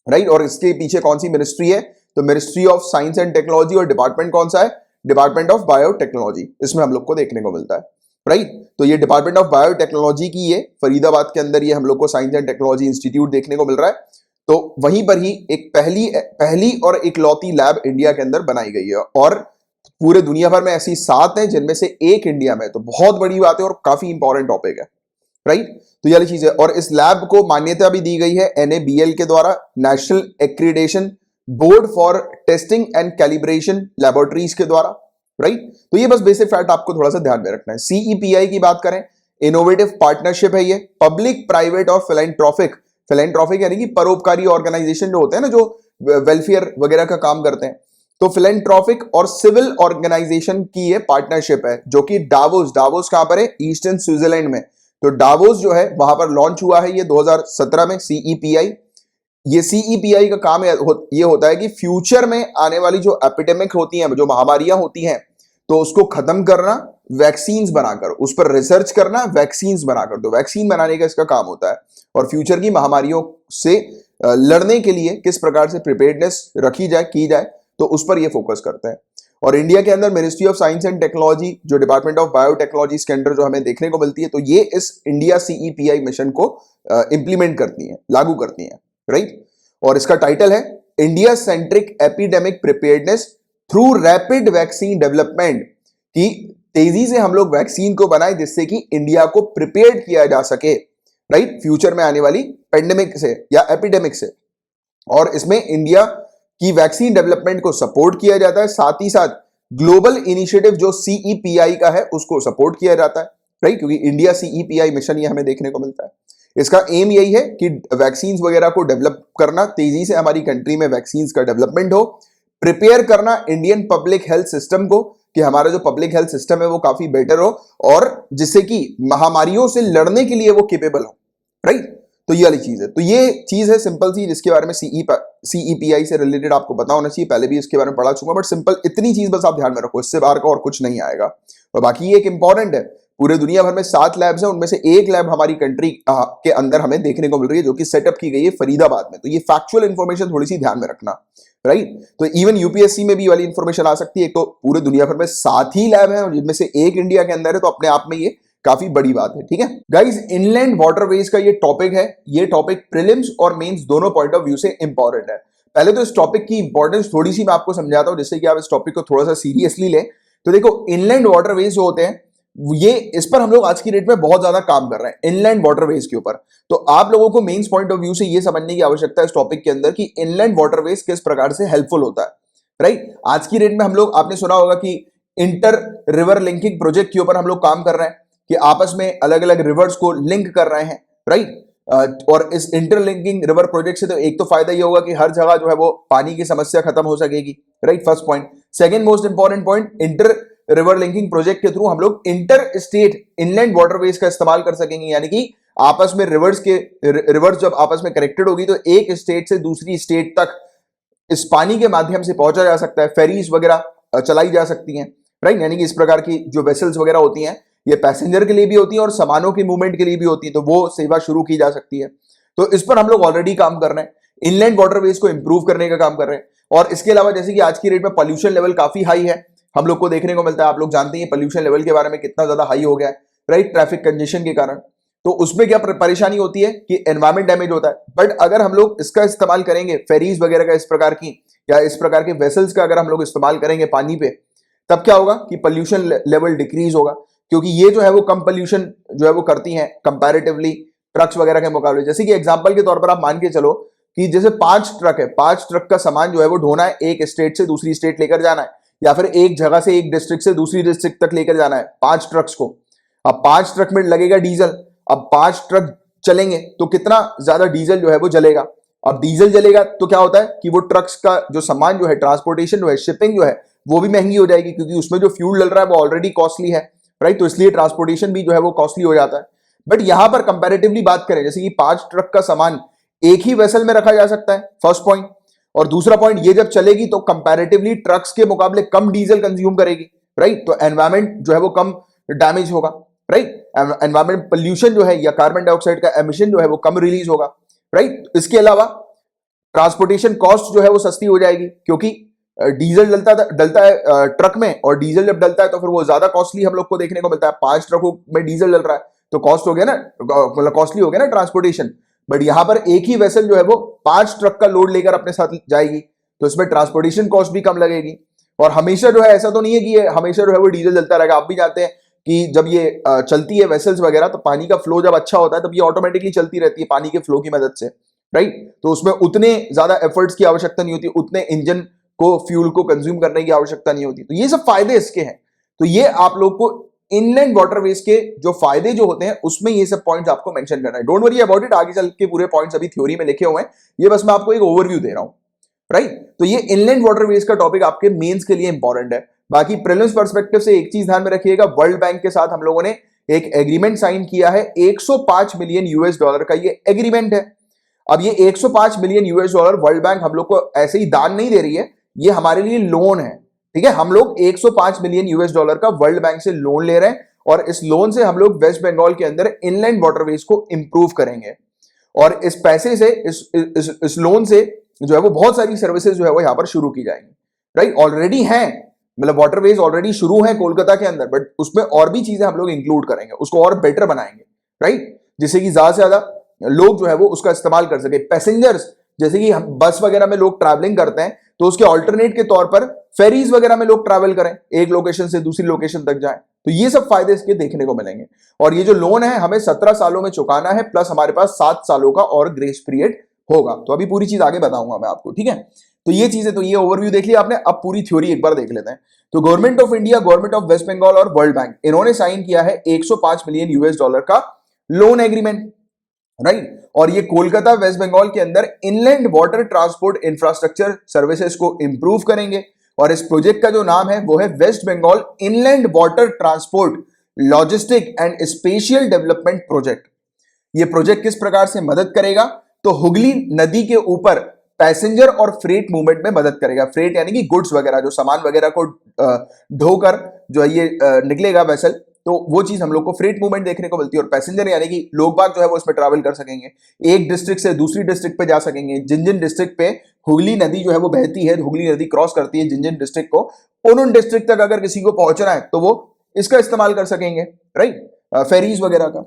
राइट। और इसके पीछे कौन सी मिनिस्ट्री है? तो ministry of science and technology. और डिपार्टमेंट कौन सा है? डिपार्टमेंट ऑफ बायोटेक्नोलॉजी, इसमें हम लोग को देखने को मिलता है, राइट। तो ये डिपार्टमेंट ऑफ बायोटेक्नोलॉजी की ये फरीदाबाद के अंदर ये हम लोग को साइंस एंड टेक्नोलॉजी इंस्टीट्यूट देखने को मिल रहा है। तो वहीं पर ही एक पहली और इकलौती लैब इंडिया के अंदर बनाई गई है। और पूरे दुनिया भर में ऐसी 7 हैं, जिनमें से एक इंडिया में। तो बहुत बड़ी बात है और काफी इंपॉर्टेंट टॉपिक है, राइट। तो ये वाली चीज है। और इस लैब को मान्यता भी दी गई है NABL के द्वारा, national accreditation board for testing and calibration laboratories के द्वारा, राइट। तो ये बस बेसिक फैक्ट आपको थोड़ा सा ध्यान में रखना है। CEPI की बात करें, इनोवेटिव पार्टनरशिप है ये, पब्लिक प्राइवेट और फिलेंट्रॉफिक यानी कि परोपकारी ऑर्गेनाइजेशन जो होते हैं ना, जो वेलफेयर वगैरह का काम करते हैं, तो फिलेंट्रॉफिक और सिविल ऑर्गेनाइजेशन की ये पार्टनरशिप है, जो कि डावोस कहां पर है? ईस्टर्न स्विट्जरलैंड में। तो डावोस जो है वहां पर लॉन्च हुआ है ये 2017 में CEPI। ये CEPI का काम ये होता है कि फ्यूचर में आने वाली जो एपिडेमिक होती हैं, जो महामारियां होती हैं, तो उसको खत्म करना वैक्सीन्स बनाकर, उस पर रिसर्च करना वैक्सीन्स बनाकर। तो वैक्सीन बनाने का इसका काम होता है। और फ्यूचर की महामारियों से लड़ने के लिए किस प्रकार से प्रिपेयर्डनेस रखी जाए, की जाए, तो उस पर ये फोकस करते हैं। और इंडिया के अंदर ministry of science and technology, जो डिपार्टमेंट ऑफ बायोटेक्नोलॉजी के अंडर जो हमें देखने को मिलती है, तो ये इस इंडिया CEPI मिशन को इंप्लीमेंट करती है, लागू करती है, राइट। और इसका टाइटल है India centric epidemic preparedness through rapid vaccine development, कि तेजी से हम लोग वैक्सीन को बनाए जिससे कि इंडिया को प्रिपेयर्ड किया जा सके, राइट, फ्यूचर में आने वाली पेंडेमिक से या एपिडेमिक से। और इसमें इंडिया की वैक्सीन डेवलपमेंट को सपोर्ट किया जाता है, साथ ही साथ ग्लोबल इनिशिएटिव जो CEPI का है उसको सपोर्ट किया जाता है, राइट, क्योंकि इंडिया CEPI मिशन ये हमें देखने को मिलता है। इसका एम यही है कि वैक्सीन वगैरह को डेवलप करना, तेजी से हमारी कंट्री में वैक्सीन का डेवलपमेंट हो, प्रिपेयर करना इंडियन पब्लिक हेल्थ सिस्टम को कि हमारा जो पब्लिक हेल्थ सिस्टम है वो काफी बेटर हो और जिससे कि महामारियों से लड़ने के लिए वो केपेबल हो, राइट। तो ये वाली चीज है, तो ये चीज है सिंपल सी जिसके बारे में CEPI से रिलेटेड आपको पता होना चाहिए। पहले भी इसके बारे में पढ़ा चुका, बट सिंपल इतनी चीज बस आप ध्यान में रखो, इससे बाहर का और कुछ नहीं आएगा। और बाकी ये एक इंपॉर्टेंट है, पूरे दुनिया भर में 7 लैब्स हैं, उनमें से एक लैब हमारी कंट्री के अंदर हमें देखने को मिल रही है जो कि सेटअप की गई है फरीदाबाद में। तो ये फैक्चुअल इंफॉर्मेशन थोड़ी सी ध्यान में रखना, राइट। तो इवन यूपीएससी में भी वाली इंफॉर्मेशन आ सकती है। एक तो पूरे दुनिया भर में 7 ही लैब हैं जिनमें से एक इंडिया के अंदर है, तो अपने आप में ये काफी बड़ी बात है, ठीक है गाइस। इनलैंड वाटरवेज का ये टॉपिक है, ये टॉपिक प्रीलिम्स और मेंस दोनों पॉइंट ऑफ व्यू से इंपॉर्टेंट है। पहले तो इस टॉपिक की इंपॉर्टेंस थोड़ी सी मैं आपको समझाता हूं जिससे कि आप इस टॉपिक को थोड़ा सा सीरियसली लें। तो देखो, इनलैंड वाटरवेज जो होते हैं ये, इस पर हम लोग आज की डेट में बहुत ज्यादा काम कर रहे हैं, इनलैंड वाटरवेज के ऊपर। तो आप लोगों को मेंस पॉइंट ऑफ व्यू से ये समझने की आवश्यकता है इस टॉपिक के अंदर कि इनलैंड वाटरवेज किस प्रकार से हेल्पफुल होता है, राइट। आज की डेट में हम लोग, आपने सुना होगा कि इंटर रिवर लिंकिंग प्रोजेक्ट के ऊपर हम लोग काम कर रहे हैं कि आपस में अलग अलग रिवर्स को लिंक कर रहे हैं, राइट। और इस इंटरलिंकिंग रिवर प्रोजेक्ट से तो एक तो फायदा ये होगा कि हर जगह जो है वो पानी की समस्या खत्म हो सकेगी, right, first point. Second most important point, inter river linking project के थ्रू हम लोग इंटर स्टेट इनलैंड वाटरवेज का इस्तेमाल कर सकेंगे, यानी कि आपस में रिवर्स जब आपस में कनेक्टेड होगी तो एक स्टेट से दूसरी स्टेट तक इस पानी के माध्यम से पहुंचा जा सकता है, फेरीज वगैरह चलाई जा सकती हैं, राइट। यानी कि इस प्रकार की जो वेसल्स वगैरह होती हैं ये पैसेंजर के लिए भी होती है और सामानों के मूवमेंट के लिए भी होती है, तो वो सेवा शुरू की जा सकती है। तो इस पर हम लोग ऑलरेडी काम कर रहे हैं, इनलैंड वाटरवेज को इंप्रूव करने का काम कर रहे हैं। और इसके अलावा जैसे कि आज की डेट में पॉल्यूशन लेवल काफी हाई है, हम लोग को देखने को मिलता है, आप लोग जानते हैं पॉल्यूशन लेवल के बारे में कितना ज्यादा हाई हो गया है, राइट, ट्रैफिक कंजेशन के कारण। तो उसमें क्या परेशानी होती है कि एनवायरमेंट डैमेज होता है। बट अगर हम लोग इसका इस्तेमाल करेंगे, फेरीज वगैरह का इस प्रकार की या इस प्रकार के वेसल्स का अगर हम लोग इस्तेमाल करेंगे पानी पे, तब क्या होगा कि पॉल्यूशन लेवल डिक्रीज होगा, क्योंकि ये जो है वो कम पॉल्यूशन जो है वो करती हैं कंपैरेटिवली ट्रक्स वगैरह के मुकाबले। जैसे कि एग्जांपल के तौर पर आप मान के चलो कि जैसे 5 ट्रक है, 5 ट्रक का सामान जो है वो ढोना है, एक स्टेट से दूसरी स्टेट लेकर जाना है, या फिर एक जगह से एक डिस्ट्रिक्ट से दूसरी डिस्ट्रिक्ट तक लेकर जाना है 5 ट्रक्स को। अब 5 ट्रक में लगेगा डीजल, अब 5 ट्रक चलेंगे तो कितना ज्यादा डीजल जो है वो जलेगा। अब डीजल जलेगा तो क्या होता है कि वो ट्रक्स का जो सामान जो है, ट्रांसपोर्टेशन जो है, शिपिंग जो है वो भी महंगी हो जाएगी, क्योंकि उसमें जो फ्यूल डल रहा है वो ऑलरेडी कॉस्टली है, राइट। तो इसलिए ट्रांसपोर्टेशन भी जो है वो कॉस्टली हो जाता है। बट यहां पर कंपैरेटिवली बात करें, जैसे कि 5 ट्रक का सामान एक ही वेसल में रखा जा सकता है, फर्स्ट पॉइंट। और दूसरा पॉइंट, ये जब चलेगी तो कंपैरेटिवली ट्रक्स के मुकाबले कम डीजल कंज्यूम करेगी, राइट। तो एनवायरमेंट जो है वो कम डैमेज होगा, राइट। एनवायरमेंट पोल्यूशन जो है या कार्बन डाइऑक्साइड का एमिशन जो है वो कम रिलीज होगा, राइट। इसके अलावा ट्रांसपोर्टेशन कॉस्ट जो है वो सस्ती हो जाएगी, क्योंकि डीजल डलता है ट्रक में, और डीजल जब डलता है तो फिर वो ज्यादा कॉस्टली हम लोग को देखने को मिलता है। 5 ट्रकों में डीजल डल रहा है तो कॉस्ट हो गया ना, मतलब कॉस्टली हो गया ना ट्रांसपोर्टेशन। बट यहां पर एक ही वेसल जो है वो 5 ट्रक का लोड लेकर अपने साथ जाएगी, तो इसमें ट्रांसपोर्टेशन कॉस्ट भी कम लगेगी। और हमेशा जो है ऐसा तो नहीं है कि ये हमेशा जो है वो डीजल जलता रहेगा। आप भी जानते हैं कि जब ये चलती है वेसल्स वगैरह, तो पानी का फ्लो जब अच्छा होता है तब ये ऑटोमेटिकली चलती रहती है पानी के फ्लो की मदद से, राइट। तो उसमें उतने ज्यादा एफर्ट्स की आवश्यकता नहीं होती, उतने इंजन को फ्यूल को कंज्यूम करने की आवश्यकता नहीं होती। तो ये सब फायदे इसके हैं। तो ये आप लोग को इनलैंड वाटरवेज के जो फायदे जो होते हैं उसमें ये सब पॉइंट्स आपको मेंशन करना है। डोंट वरी अबाउट इट, आगे चल के पूरे पॉइंट्स अभी थ्योरी में लिखे हुए हैं, ये बस मैं आपको एक ओवरव्यू दे रहा हूं, राइट। तो ये इनलैंड वाटरवेज का टॉपिक आपके मेंस के लिए इंपॉर्टेंट है। बाकी प्रीलिम्स पर्सपेक्टिव से एक चीज ध्यान में रखिएगा, वर्ल्ड बैंक के साथ हम लोगों ने एक एग्रीमेंट साइन किया है, 105 मिलियन यूएस डॉलर का ये एग्रीमेंट है। अब ये 105 million US dollar world bank हम लोग को ऐसे ही दान नहीं दे रही है, ये हमारे लिए लोन है, ठीक है। हम लोग 105 मिलियन यूएस डॉलर का वर्ल्ड बैंक से लोन ले रहे हैं, और इस लोन से हम लोग वेस्ट बंगाल के अंदर इनलैंड वाटरवेज को इंप्रूव करेंगे। और इस पैसे से, इस लोन से जो है वो बहुत सारी सर्विसेज जो है वो यहां पर शुरू की जाएंगी, राइट। ऑलरेडी हैं, मतलब वाटरवेज ऑलरेडी शुरू है कोलकाता के अंदर, बट उसमें और भी चीजें हम लोग इंक्लूड करेंगे, उसको और बेटर बनाएंगे, राइट, जिससे कि ज्यादा से ज्यादा लोग जो है वो उसका इस्तेमाल कर सके। पैसेंजर्स, जैसे कि हम बस वगैरह में लोग ट्रैवलिंग करते हैं तो उसके ऑल्टरनेट के तौर पर फेरीज वगैरह में लोग ट्रैवल करें, एक लोकेशन से दूसरी लोकेशन तक जाएं, तो ये सब फायदे इसके देखने को मिलेंगे। और ये जो लोन है हमें 17 सालों में चुकाना है, प्लस हमारे पास 7 सालों का और ग्रेस पीरियड होगा। तो अभी पूरी चीज आगे बताऊंगा मैं आपको, ठीक है। तो ये चीजें, तो ये ओवरव्यू देख लिया आपने, अब पूरी थ्योरी एक बार देख लेते हैं। तो government of India, government of West Bengal और वर्ल्ड बैंक, इन्होंने साइन किया है 105 मिलियन यूएस डॉलर का लोन एग्रीमेंट, राइट। और ये कोलकाता वेस्ट बंगाल के अंदर inland water transport infrastructure services को इंप्रूव करेंगे। और इस प्रोजेक्ट का जो नाम है वो है West Bengal inland water transport logistic and spatial development project. ये प्रोजेक्ट किस प्रकार से मदद करेगा, तो हुगली नदी के ऊपर पैसेंजर और फ्रेट मूवमेंट में मदद करेगा। फ्रेट यानी कि गुड्स वगैरह, जो सामान वगैरह को ढोकर जो है ये निकलेगा वेसल, तो वो चीज हम लोग को फ्रेट मूवमेंट देखने को मिलती है। और पैसेंजर यानी कि लोग बाग जो है वो इसमें ट्रैवल कर सकेंगे, एक डिस्ट्रिक्ट से दूसरी डिस्ट्रिक्ट पे जा सकेंगे। जिन जिन डिस्ट्रिक्ट पे हुगली नदी जो है वो बहती है, हुगली नदी क्रॉस करती है जिन जिन डिस्ट्रिक्ट को, उन डिस्ट्रिक्ट तक अगर किसी को पहुंचना है तो वो इसका इस्तेमाल कर सकेंगे, राइट, फेरीज वगैरह का।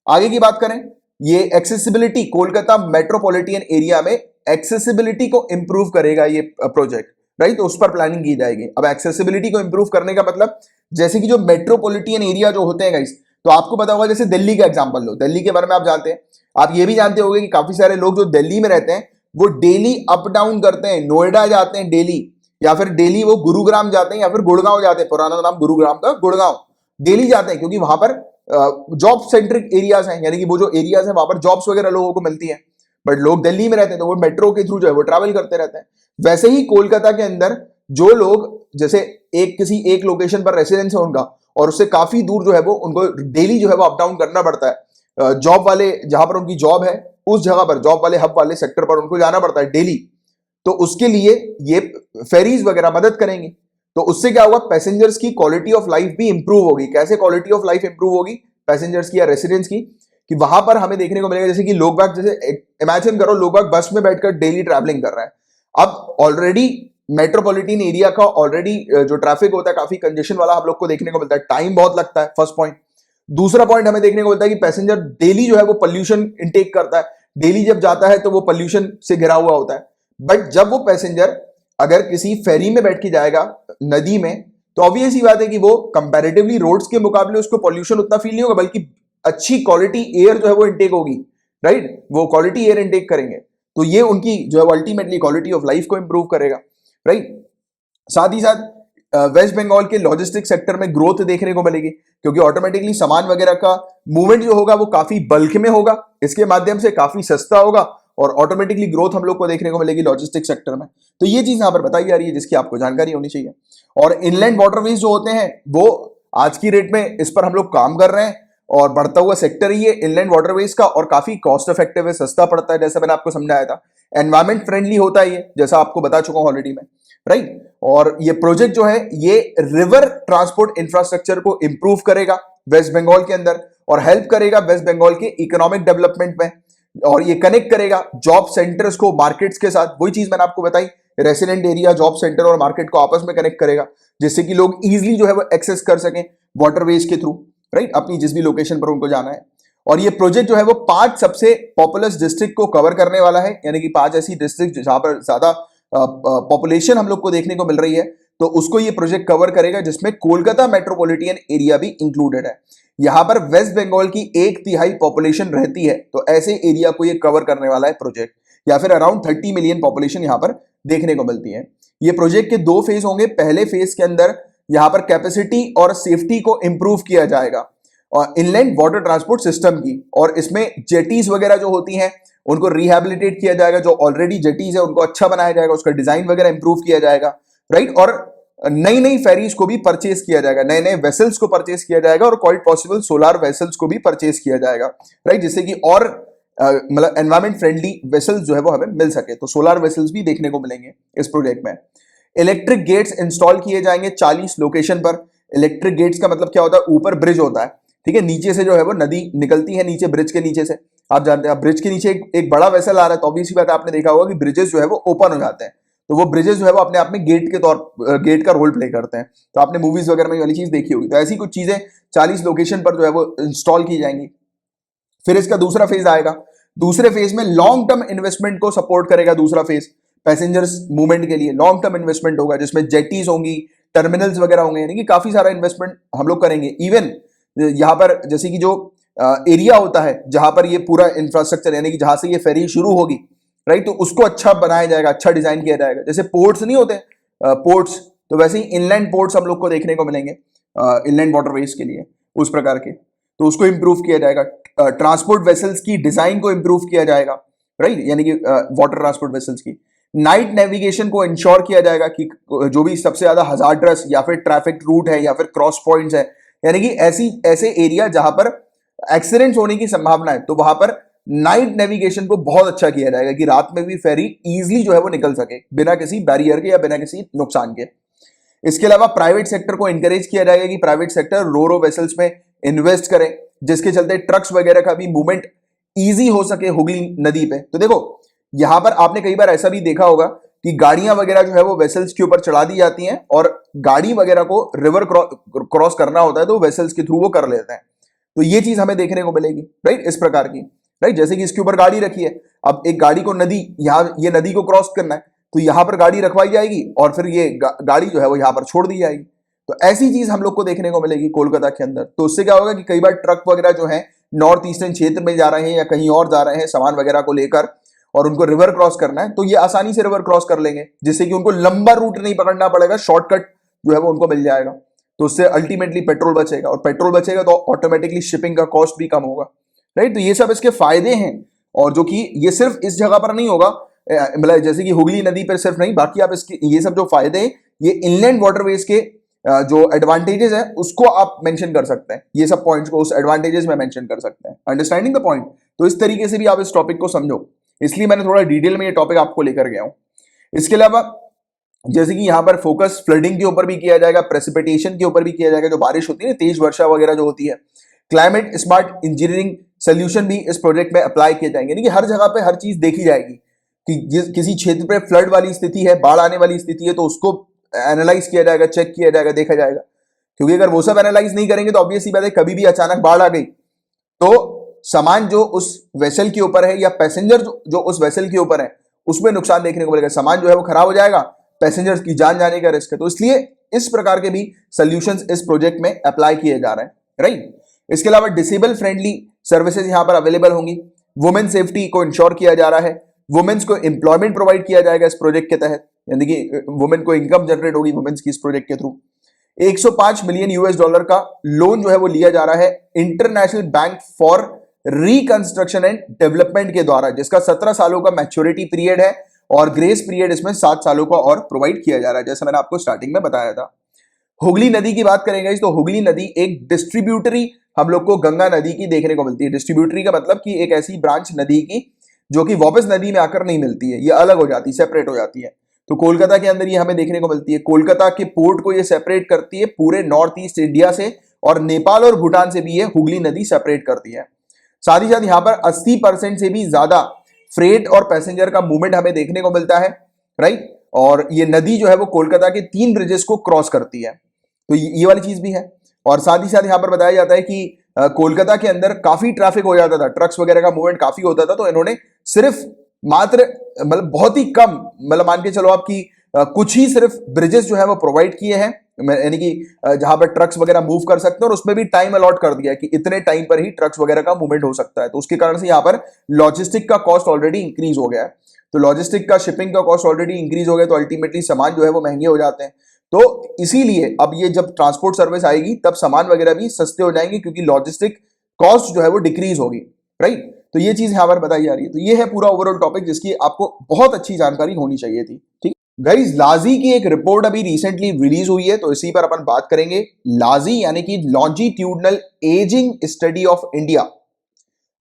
आगे की बात करें, ये एक्सेसिबिलिटी, कोलकाता मेट्रोपॉलिटन एरिया में एक्सेसिबिलिटी को इंप्रूव करेगा ये प्रोजेक्ट, राइट। तो उस पर प्लानिंग की जाएगी। अब एक्सेसिबिलिटी को इंप्रूव करने का मतलब, जैसे कि जो मेट्रोपॉलिटन एरिया जो होते हैं गाइस, तो आपको पता होगा, जैसे दिल्ली का एग्जांपल लो, दिल्ली के बारे में आप जानते हैं। आप ये भी जानते होंगे कि काफी सारे लोग जो दिल्ली में रहते हैं वो डेली अप डाउन करते हैं, नोएडा जाते हैं डेली, या फिर डेली वो गुरुग्राम जाते हैं, या फिर गुड़गांव जाते हैं, पुराना नाम गुरुग्राम था, गुड़गांव डेली जाते हैं, क्योंकि वहां पर जॉब सेंट्रिक एरियाज हैं, यानी कि वो जो एरियाज हैं वहां पर जॉब्स वगैरह लोगों को मिलती है। बट लोग दिल्ली में रहते हैं तो वो मेट्रो के थ्रू जो है वो ट्रैवल करते रहते हैं। वैसे ही कोलकाता के अंदर जो लोग, जैसे किसी एक लोकेशन पर रेसिडेंस है उनका, और उससे काफी दूर जो है वो उनको डेली जो है वो अप डाउन करना पड़ता है, जॉब वाले जहां पर उनकी जॉब है उस जगह पर, जॉब वाले हब वाले सेक्टर पर उनको जाना पड़ता है डेली। तो उसके लिए ये फेरीज वगैरह मदद करेंगी। तो उससे क्या होगा, पैसेंजर्स की क्वालिटी ऑफ लाइफ भी इंप्रूव होगी। कैसे क्वालिटी ऑफ लाइफ इंप्रूव होगी पैसेंजर्स की या रेसिडेंट्स की, कि वहां पर हमें देखने को मिलेगा, जैसे कि लोग बाग, जैसे इमेजिन करो लोग बाग बस में बैठकर डेली ट्रैवलिंग कर रहे हैं। अब ऑलरेडी मेट्रोपॉलिटन एरिया का ऑलरेडी जो ट्रैफिक होता है काफी कंजेशन वाला हम लोग को देखने को मिलता है, टाइम बहुत लगता है, फर्स्ट पॉइंट। दूसरा पॉइंट हमें देखने को मिलता है कि पैसेंजर डेली जो है वो पोल्यूशन इंटेक करता है, डेली जब जाता है तो वो पोल्यूशन से घिरा हुआ होता है। बट जब वो पैसेंजर अगर किसी फेरी में बैठ के जाएगा नदी में, तो ऑब्वियस ही बात है कि वो कंपैरेटिवली रोड्स के मुकाबले उसको पोल्यूशन उतना फील नहीं होगा, बल्कि अच्छी क्वालिटी एयर जो है वो इंटेक होगी, राइट, वो क्वालिटी एयर इंटेक करेंगे। तो ये उनकी जो है अल्टीमेटली क्वालिटी ऑफ लाइफ को इंप्रूव करेगा, राइट। साथ ही साथ वेस्ट बंगाल के लॉजिस्टिक सेक्टर में ग्रोथ देखने को मिलेगी, क्योंकि ऑटोमेटिकली सामान वगैरह का मूवमेंट जो होगा वो काफी बल्क में होगा, इसके माध्यम से काफी सस्ता होगा, और ऑटोमेटिकली ग्रोथ हम लोग को देखने को मिलेगी लॉजिस्टिक सेक्टर में। तो ये चीज यहां पर बताई जा रही है जिसकी आपको जानकारी होनी चाहिए। और इनलैंड वाटरवेज जो होते हैं वो आज की डेट में इस पर हम लोग काम कर रहे हैं, और बढ़ता हुआ सेक्टर ही है इनलैंड वाटरवेज का, और काफी कॉस्ट इफेक्टिव है, सस्ता पड़ता है, जैसे मैंने आपको समझाया था। एनवायरमेंट फ्रेंडली होता है ये, जैसा आपको बता चुका हूं ऑलरेडी में, राइट। और ये प्रोजेक्ट जो है ये रिवर ट्रांसपोर्ट इंफ्रास्ट्रक्चर को इंप्रूव करेगा वेस्ट बंगाल के अंदर, और हेल्प करेगा वेस्ट बंगाल के इकोनॉमिक डेवलपमेंट में। और ये कनेक्ट करेगा जॉब सेंटर्स को मार्केट्स के साथ, वही चीज मैंने आपको बताई, रेसिडेंट एरिया, जॉब सेंटर और मार्केट को आपस में कनेक्ट करेगा, जिससे कि लोग इजीली जो है वो एक्सेस कर सकें वाटरवेज के थ्रू, राइट, अपनी जिस भी लोकेशन पर उनको जाना है। और ये प्रोजेक्ट जो है वो 5 सबसे पॉपुलस डिस्ट्रिक्ट को कवर करने वाला है, यानी कि 5 ऐसी डिस्ट्रिक्ट जहां पर ज्यादा पॉपुलेशन हम लोग को देखने को मिल रही है, तो उसको ये प्रोजेक्ट कवर करेगा, जिसमें कोलकाता मेट्रोपॉलिटन एरिया भी इंक्लूडेड है। यहां पर वेस्ट बंगाल की 1/3 पॉपुलेशन रहती है, तो ऐसे एरिया को ये कवर करने वाला है प्रोजेक्ट, या फिर अराउंड 30 मिलियन पॉपुलेशन यहां पर देखने को मिलती है। ये प्रोजेक्ट के 2 फेज होंगे। पहले फेज के अंदर यहां पर कैपेसिटी और सेफ्टी को इंप्रूव किया जाएगा और इनलैंड वाटर ट्रांसपोर्ट सिस्टम की, और इसमें जेटीज वगैरह जो होती हैं उनको रिहैबिलिटेट किया जाएगा, जो ऑलरेडी जेटीज है उनको अच्छा बनाया जाएगा, उसका डिजाइन वगैरह इंप्रूव किया जाएगा, राइट। और नई नई फेरीज को भी परचेज किया जाएगा, नए नए वेसल्स को परचेज किया जाएगा, और क्वाइट पॉसिबल सोलर वेसल्स को भी परचेज किया जाएगा, राइट, जिससे कि और मतलब एनवायरमेंट फ्रेंडली वेसल्स जो है वो हमें मिल सके। तो सोलर वेसल्स भी देखने को मिलेंगे इस प्रोजेक्ट में। इलेक्ट्रिक गेट्स इंस्टॉल किए जाएंगे 40 लोकेशन पर। इलेक्ट्रिक गेट्स का मतलब क्या होता है, ऊपर ब्रिज होता है, ठीक है, नीचे से जो है वो नदी निकलती है, नीचे ब्रिज के नीचे से, आप जानते हैं, ब्रिज के नीचे एक बड़ा वेसल आ रहा है, तो ऑब्वियसली बात है, आपने देखा होगा कि ब्रिजेस जो है वो ओपन हो जाते हैं, तो वो ब्रिजेस जो है वो अपने आप में गेट का रोल प्ले करते हैं। तो आपने मूवीज वगैरह में वाली चीज देखी होगी। तो ऐसी कुछ चीजें 40 लोकेशन पर जो है वो इंस्टॉल की जाएंगी। फिर इसका दूसरा फेज आएगा। दूसरे फेज में लॉन्ग टर्म इन्वेस्टमेंट को सपोर्ट करेगा। दूसरा फेज पैसेंजर्स मूवमेंट के लिए लॉन्ग टर्म इन्वेस्टमेंट होगा, जिसमें जेटीज होंगी, टर्मिनल्स वगैरह होंगे, यानी कि काफी सारा इन्वेस्टमेंट हम लोग करेंगे। इवन यहाँ पर जैसे कि जो एरिया होता है जहां पर ये पूरा इंफ्रास्ट्रक्चर, यानी कि जहां से ये फेरी शुरू होगी, राइट। तो उसको अच्छा बनाया जाएगा, अच्छा डिजाइन किया जाएगा। जैसे पोर्ट्स नहीं होते, पोर्ट्स, तो वैसे ही इनलैंड पोर्ट्स हम लोग को देखने को मिलेंगे इनलैंड वाटरवेज के लिए, उस प्रकार के, तो उसको इंप्रूव किया जाएगा। ट्रांसपोर्ट वेसल्स की डिजाइन को इंप्रूव किया जाएगा, राइट, यानी कि वाटर ट्रांसपोर्ट वेसल्स की नाइट नेविगेशन को इंश्योर किया जाएगा कि जो भी सबसे ज्यादा हजार्डस या फिर ट्रैफिक रूट है या फिर क्रॉस पॉइंट्स है, यानी कि ऐसे एरिया जहां पर एक्सीडेंट्स होने की संभावना है, तो वहां पर नाइट नेविगेशन को बहुत अच्छा किया जाएगा कि रात में भी फेरी इजीली जो है वो निकल सके बिना किसी बैरियर के या बिना किसी नुकसान के। इसके अलावा प्राइवेट सेक्टर को इंकरेज किया जाएगा कि प्राइवेट सेक्टर रो वेसल्स में इन्वेस्ट करें, जिसके चलते ट्रक्स वगैरह का भी मूवमेंट इजी हो सके हुगली नदी पे। तो देखो यहां पर आपने कई बार ऐसा भी देखा होगा कि गाड़ियां वगैरह जो है वो वेसल्स के ऊपर चढ़ा दी जाती हैं और गाड़ी वगैरह को रिवर क्रॉस करना होता है तो वेसल्स के थ्रू वो कर लेते हैं। तो ये चीज हमें देखने को मिलेगी, राइट, इस प्रकार की, राइट। जैसे कि इसके ऊपर गाड़ी रखी है, अब एक गाड़ी को नदी, यहाँ ये नदी को क्रॉस करना है तो यहां पर गाड़ी रखवाई जाएगी और फिर ये गाड़ी जो है वो यहां पर छोड़ दी जाएगी। तो ऐसी चीज हम लोग को देखने को मिलेगी कोलकाता के अंदर। तो उससे क्या होगा कि कई बार ट्रक वगैरह जो है नॉर्थ ईस्टर्न क्षेत्र में जा रहे हैं या कहीं और जा रहे हैं सामान वगैरह को लेकर और उनको रिवर क्रॉस करना है, तो ये आसानी से रिवर क्रॉस कर लेंगे, जिससे कि उनको लंबा रूट नहीं पकड़ना पड़ेगा, शॉर्टकट जो है वो उनको मिल जाएगा। तो उससे अल्टीमेटली पेट्रोल बचेगा और पेट्रोल बचेगा तो ऑटोमेटिकली शिपिंग का कॉस्ट भी कम होगा, राइट। तो ये सब इसके फायदे हैं और जो कि ये सिर्फ इस जगह पर नहीं होगा, मतलब जैसे कि हुगली नदी पर सिर्फ नहीं, बाकी आप इसके ये सब जो फायदे हैं ये इनलैंड वाटरवेज के जो एडवांटेजेस है उसको आप मेंशन कर सकते हैं, ये सब पॉइंट्स को उस एडवांटेजेस में मेंशन कर सकते हैं। Understanding the point. तो इस तरीके से भी आप इस टॉपिक को समझो, इसलिए मैंने थोड़ा डिटेल में ये टॉपिक आपको लेकर गया हूं। इसके अलावा जैसे कि यहां पर फोकस फ्लडिंग के ऊपर भी किया जाएगा, प्रेसिपिटेशन के ऊपर भी किया जाएगा, जो बारिश होती है तेज वर्षा वगैरह जो होती है। क्लाइमेट स्मार्ट इंजीनियरिंग सोल्यूशन भी इस प्रोजेक्ट में अप्लाई किए जाएंगे, यानी कि हर जगह पे हर चीज देखी जाएगी कि किसी क्षेत्र पे फ्लड वाली स्थिति है, बाढ़ आने वाली स्थिति है, तो उसको एनालाइज किया जाएगा, चेक किया जाएगा, देखा जाएगा। क्योंकि अगर वो सब एनालाइज नहीं करेंगे तो ऑब्वियस सी बात है कभी भी अचानक बाढ़ आ गई तो सामान जो उस वेसल के ऊपर है या पैसेंजर जो उस वेसल के ऊपर है उसमें नुकसान देखने को मिलेगा, सामान जो है वो खराब हो जाएगा, पैसेंजर्स की जान जाने का रिस्क है। तो इसलिए इस प्रकार के भी सॉल्यूशंस इस प्रोजेक्ट में अप्लाई किए जा रहे हैं, राइट। इसके अलावा डिसेबल फ्रेंडली सर्विसेज यहां पर अवेलेबल होंगी, वुमेन सेफ्टी को इंश्योर किया जा रहा है, वुमेन्स को एम्प्लॉयमेंट प्रोवाइड किया जाएगा इस प्रोजेक्ट के तहत, यानी कि वुमेन को इनकम जनरेट होगी वुमेन्स की इस प्रोजेक्ट के थ्रू। 105 मिलियन यूएस डॉलर का लोन जो है वो लिया जा रहा है international bank for reconstruction and development के द्वारा, जिसका 17 सालों का मैच्योरिटी पीरियड है और ग्रेस पीरियड इसमें 7 सालों का और प्रोवाइड किया जा रहा है, जैसा मैंने आपको स्टार्टिंग में बताया था। हुगली नदी की बात करेंगे तो हुगली नदी एक डिस्ट्रीब्यूटरी हम लोग को गंगा नदी की देखने को मिलती है। डिस्ट्रीब्यूटरी का मतलब कि एक ऐसी ब्रांच नदी की जो कि वापस नदी में आकर नहीं मिलती है, ये अलग हो जाती है, सेपरेट हो जाती है। तो कोलकाता के अंदर ये हमें देखने को मिलती है। कोलकाता के पोर्ट को ये सेपरेट करती है पूरे नॉर्थ ईस्ट इंडिया से, और नेपाल और भूटान से भी ये हुगली नदी सेपरेट करती है। साथ ही साथ यहाँ पर 80% से भी ज्यादा फ्रेट और पैसेंजर का मूवमेंट हमें देखने को मिलता है, राइट। और ये नदी जो है वो कोलकाता के 3 ब्रिजेस को क्रॉस करती है, तो ये वाली चीज भी है। और साथ ही साथ यहाँ पर बताया जाता है कि कोलकाता के अंदर काफी ट्रैफिक हो जाता था, ट्रक्स वगैरह का मूवमेंट काफी होता था, तो इन्होंने सिर्फ मात्र मतलब बहुत ही कम, मतलब मान के चलो आपकी कुछ ही सिर्फ ब्रिजेस जो है वो प्रोवाइड किए हैं, यानी कि जहां पर ट्रक्स वगैरह मूव कर सकते हैं, और उसमें भी टाइम अलॉट कर दिया है कि इतने टाइम पर ही ट्रक्स वगैरह का मूवमेंट हो सकता है। तो उसके कारण से यहाँ पर लॉजिस्टिक का कॉस्ट ऑलरेडी इंक्रीज हो गया है, तो लॉजिस्टिक का शिपिंग का कॉस्ट ऑलरेडी इंक्रीज हो गया, तो अल्टीमेटली सामान जो है वो महंगे हो जाते हैं। तो इसीलिए अब ये जब ट्रांसपोर्ट सर्विस आएगी तब सामान वगैरह भी सस्ते हो जाएंगे, क्योंकि लॉजिस्टिक कॉस्ट जो है वो डिक्रीज होगी, राइट। तो ये चीज यहां पर बताई जा रही है। तो ये है पूरा ओवरऑल टॉपिक जिसकी आपको बहुत अच्छी जानकारी होनी चाहिए थी, ठीक। गाइस, लाजी की एक रिपोर्ट अभी रिसेंटली रिलीज हुई है, तो इसी पर अपन बात करेंगे। लाजी यानी कि longitudinal ageing study of India.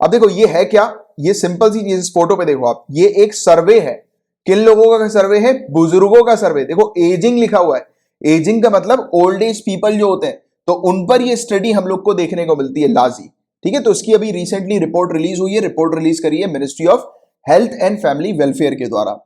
अब देखो ये है क्या, ये सिंपल सी चीज, इस फोटो पे देखो आप, ये एक सर्वे है। किन लोगों का सर्वे है? बुजुर्गों का सर्वे। देखो एजिंग लिखा हुआ है, एजिंग का मतलब ओल्ड एज पीपल जो होते हैं, तो उन पर ये स्टडी हम लोग को देखने को मिलती है, लाजी, ठीक है। तो इसकी अभी रिसेंटली रिपोर्ट रिलीज हुई है, रिपोर्ट रिलीज करी है ministry of health and family welfare के द्वारा।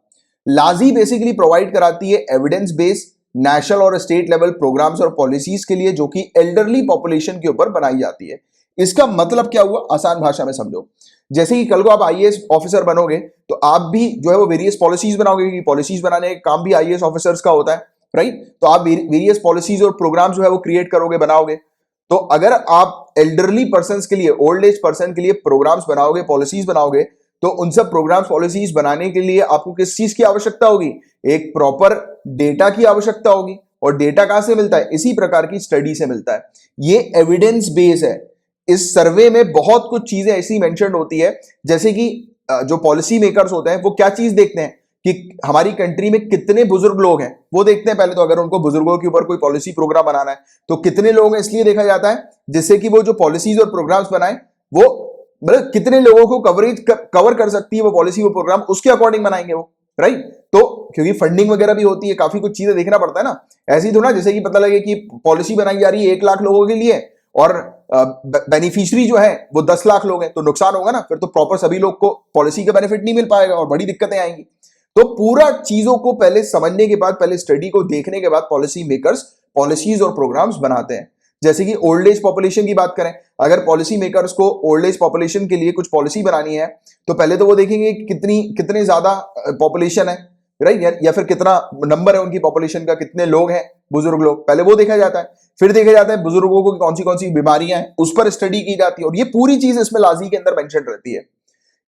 लाजी बेसिकली प्रोवाइड कराती है एविडेंस बेस्ड नेशनल और स्टेट लेवल प्रोग्राम्स और पॉलिसीज के लिए, जो कि एल्डरली पॉपुलेशन के ऊपर बनाई जाती है। इसका मतलब क्या हुआ, आसान भाषा में समझो। जैसे कि कल को आप आईएएस ऑफिसर बनोगे तो आप भी जो है वो वेरियस पॉलिसीज बनाओगे, क्योंकि पॉलिसीज बनाने का काम भी आईएएस ऑफिसर्स का होता है, राइट। तो आप वेरियस पॉलिसीज और प्रोग्राम जो है वो क्रिएट करोगे, बनाओगे। तो अगर आप एल्डरली पर्सन के लिए, ओल्ड एज पर्सन के लिए प्रोग्राम्स बनाओगे, पॉलिसीज बनाओगे, तो उन सब प्रोग्राम्स पॉलिसीज बनाने के लिए आपको किस चीज की आवश्यकता होगी? एक प्रॉपर डेटा की आवश्यकता होगी। और डेटा कहां से मिलता है? इसी प्रकार की स्टडी से मिलता है। ये एविडेंस बेस है। इस सर्वे में बहुत कुछ चीजें ऐसी मेंशन होती है, जैसे कि जो पॉलिसी मेकर्स होते हैं वो क्या चीज देखते हैं कि हमारी कंट्री में कितने बुजुर्ग लोग हैं, वो देखते हैं पहले तो। अगर उनको बुजुर्गों के ऊपर कोई पॉलिसी प्रोग्राम बनाना है तो कितने लोग हैं, इसलिए देखा जाता है जिससे कि वो जो पॉलिसीज और प्रोग्राम्स बनाए वो मतलब कितने लोगों को कवर कर सकती है वो पॉलिसी, वो प्रोग्राम, उसके अकॉर्डिंग बनाएंगे वो, राइट। तो क्योंकि फंडिंग वगैरह भी होती है, काफी कुछ चीजें देखना पड़ता है ना। ऐसे ही थोड़ा जैसे कि पता लगे कि पॉलिसी बनाई जा रही है 1 लाख लोगों के लिए और बेनिफिशियरी जो है वो 10 लाख लोग हैं, तो नुकसान होगा ना। फिर तो प्रॉपर सभी लोग को पॉलिसी का बेनिफिट नहीं मिल पाएगा और बड़ी दिक्कतें आएंगी। तो पूरा चीजों को पहले समझने के बाद, पहले स्टडी को देखने के बाद पॉलिसी मेकर्स पॉलिसीज और प्रोग्राम्स बनाते हैं। जैसे कि ओल्ड एज पॉपुलेशन की बात करें, अगर पॉलिसी मेकर्स को ओल्ड एज पॉपुलेशन के लिए कुछ पॉलिसी बनानी है तो पहले तो वो देखेंगे कितने ज्यादा पॉपुलेशन है, राइट, या फिर कितना नंबर है उनकी पॉपुलेशन का, कितने लोग हैं बुजुर्ग लोग, पहले वो देखा जाता है। फिर देखा जाता है बुजुर्गों को कौन सी बीमारियां हैं, उस पर स्टडी की जाती है। और ये पूरी चीज इसमें लाजी के अंदर मेंशन रहती है।